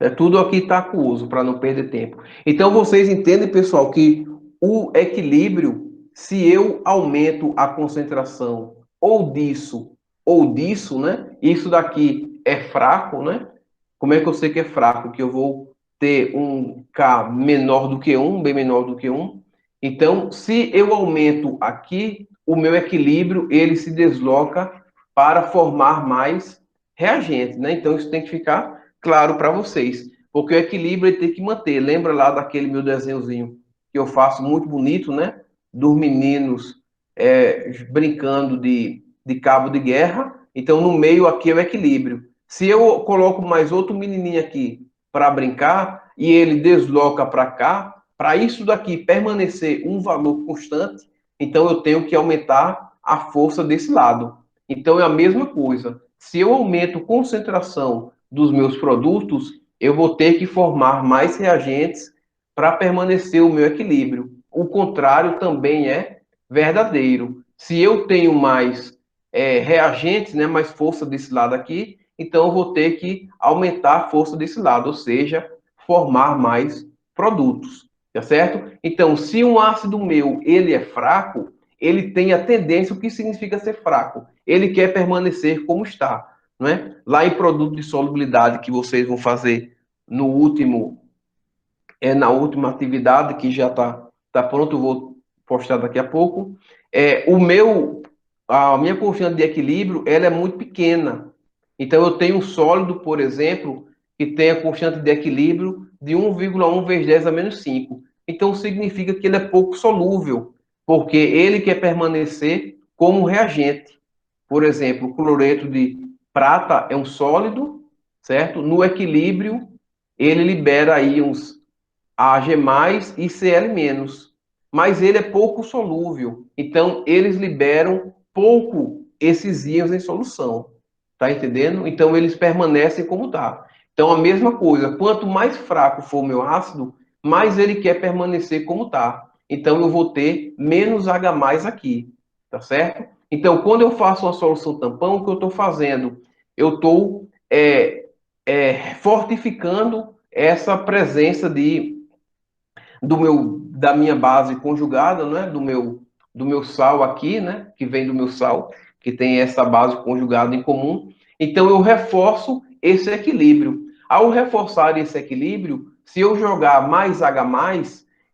É tudo aqui está aquoso, para não perder tempo. Então, vocês entendem, pessoal, que o equilíbrio, se eu aumento a concentração ou disso, né? Isso daqui é fraco, né? Como é que eu sei que é fraco? Que eu vou ter um K menor do que um, bem menor do que um. Então, se eu aumento aqui, o meu equilíbrio, ele se desloca para formar mais reagentes, né? Então, isso tem que ficar claro para vocês. Porque o equilíbrio ele tem que manter. Lembra lá daquele meu desenhozinho que eu faço muito bonito, né? Dos meninos brincando de cabo de guerra. Então, no meio aqui é o equilíbrio. Se eu coloco mais outro menininho aqui para brincar e ele desloca para cá, para isso daqui permanecer um valor constante, então eu tenho que aumentar a força desse lado. Então é a mesma coisa. Se eu aumento a concentração dos meus produtos, eu vou ter que formar mais reagentes para permanecer o meu equilíbrio. O contrário também é verdadeiro. Se eu tenho mais reagentes, né, mais força desse lado aqui, então eu vou ter que aumentar a força desse lado, ou seja, formar mais produtos, tá certo? Então, se um ácido meu ele é fraco, ele tem a tendência, o que significa ser fraco? Ele quer permanecer como está, não é? Lá em produto de solubilidade que vocês vão fazer no último, na última atividade que já tá pronto, eu vou postar daqui a pouco. A minha constante de equilíbrio ela é muito pequena. Então eu tenho um sólido, por exemplo, que tem a constante de equilíbrio de 1,1 vezes 10 a menos 5. Então significa que ele é pouco solúvel, porque ele quer permanecer como reagente. Por exemplo, o cloreto de prata é um sólido, certo? No equilíbrio, ele libera íons Ag+, e Cl-, mas ele é pouco solúvel. Então, eles liberam pouco esses íons em solução. Tá entendendo? Então, eles permanecem como tá. Então, a mesma coisa, quanto mais fraco for o meu ácido, mais ele quer permanecer como tá. Então, eu vou ter menos H+ aqui, tá certo? Então, quando eu faço uma solução tampão, o que eu estou fazendo? Eu estou fortificando essa presença da minha base conjugada, né? Do meu sal aqui, né? Que vem do meu sal, que tem essa base conjugada em comum. Então eu reforço esse equilíbrio. Ao reforçar esse equilíbrio, se eu jogar mais H+,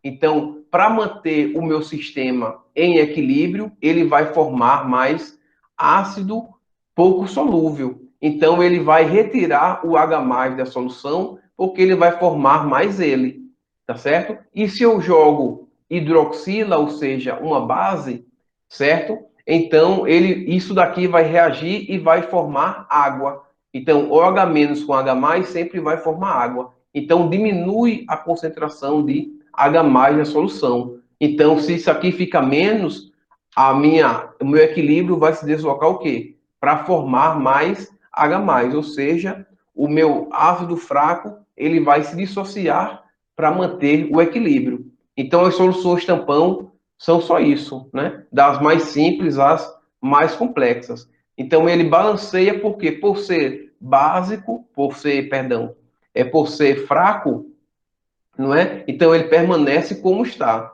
então para manter o meu sistema em equilíbrio, ele vai formar mais ácido pouco solúvel. Então ele vai retirar o H+ da solução, porque ele vai formar mais ele, tá certo? E se eu jogo hidroxila, ou seja, uma base, certo? Então, isso daqui vai reagir e vai formar água. Então, OH- com H+ sempre vai formar água. Então, diminui a concentração de H+ na solução. Então, se isso aqui fica menos, o meu equilíbrio vai se deslocar o quê? Para formar mais H+, ou seja, o meu ácido fraco, ele vai se dissociar para manter o equilíbrio. Então, as soluções tampão são só isso, né? Das mais simples às mais complexas. Então, ele balanceia porque, por ser básico, por ser fraco, não é? Então, ele permanece como está.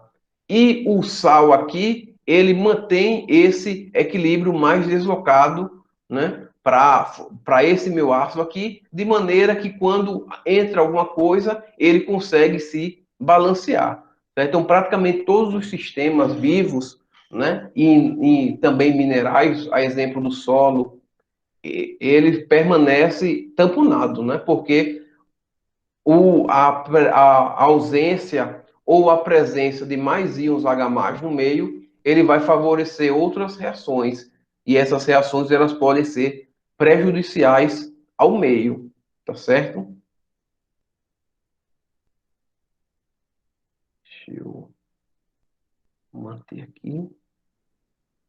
E o sal aqui, ele mantém esse equilíbrio mais deslocado, né? Para esse meu ácido aqui, de maneira que quando entra alguma coisa, ele consegue se balancear. Tá? Então, praticamente todos os sistemas vivos, né? E também minerais, a exemplo do solo, ele permanece tamponado, né? Porque a ausência ou a presença de mais íons H+ no meio, ele vai favorecer outras reações. E essas reações elas podem ser prejudiciais ao meio, tá certo? Deixa eu manter aqui.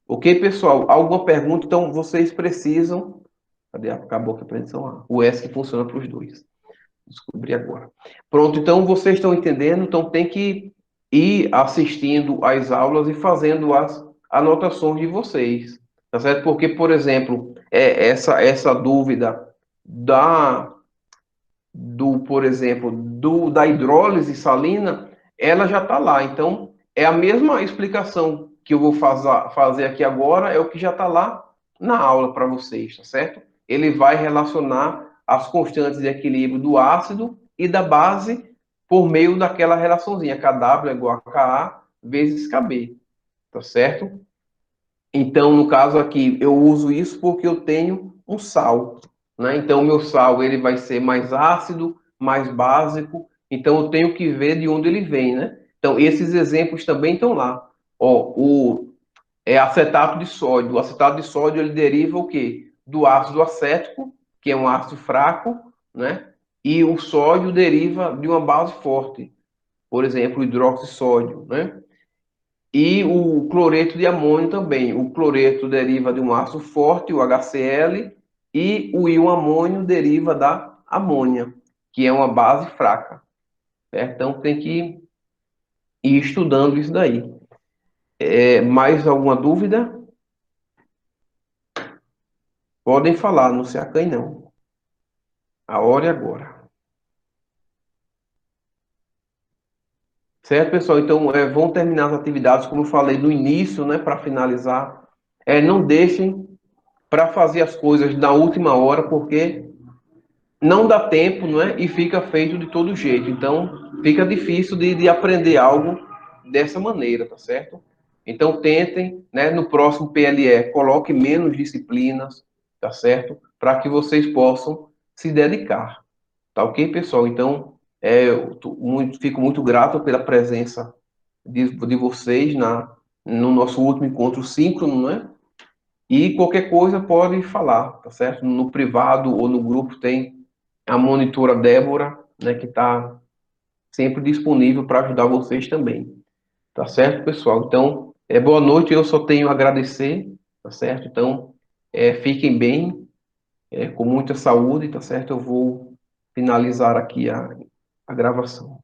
Ok, pessoal? Alguma pergunta? Então, vocês precisam. Cadê? Acabou aqui a apresentação. O ESC funciona para os dois. Descobri agora. Pronto, então vocês estão entendendo, então tem que ir assistindo às aulas e fazendo as anotações de vocês, tá certo? Porque, por exemplo, essa dúvida por exemplo, da hidrólise salina, ela já está lá. Então, é a mesma explicação que eu vou fazer aqui agora é o que já está lá na aula para vocês, tá certo? Ele vai relacionar as constantes de equilíbrio do ácido e da base por meio daquela relaçãozinha, KW é igual a KA vezes KB, tá certo? Então, no caso aqui, eu uso isso porque eu tenho um sal, né? Então, o meu sal ele vai ser mais ácido, mais básico. Então, eu tenho que ver de onde ele vem, né? Então, esses exemplos também estão lá. Ó, acetato de sódio. O acetato de sódio ele deriva o quê? Do ácido acético, que é um ácido fraco, né? E o sódio deriva de uma base forte, por exemplo, o hidróxido de sódio, né? E o cloreto de amônio também. O cloreto deriva de um ácido forte, o HCl, e o íon amônio deriva da amônia, que é uma base fraca, certo? Então tem que ir estudando isso daí. Mais alguma dúvida? Podem falar, não se acanhe não. A hora é agora. Certo, pessoal? Então, vão terminar as atividades, como eu falei no início, né, para finalizar. Não deixem para fazer as coisas na última hora, porque não dá tempo, não é? E fica feito de todo jeito. Então, fica difícil de aprender algo dessa maneira, tá certo? Então, tentem, né, no próximo PLE, coloque menos disciplinas, tá certo? Para que vocês possam se dedicar, tá ok, pessoal? Então, fico muito grato pela presença de vocês no nosso último encontro síncrono, né? E qualquer coisa pode falar, tá certo? No privado ou no grupo tem a monitora Débora, né, que está sempre disponível para ajudar vocês também. Tá certo, pessoal? Então, boa noite, eu só tenho a agradecer, tá certo? Então, fiquem bem, com muita saúde, tá certo? Eu vou finalizar aqui a gravação.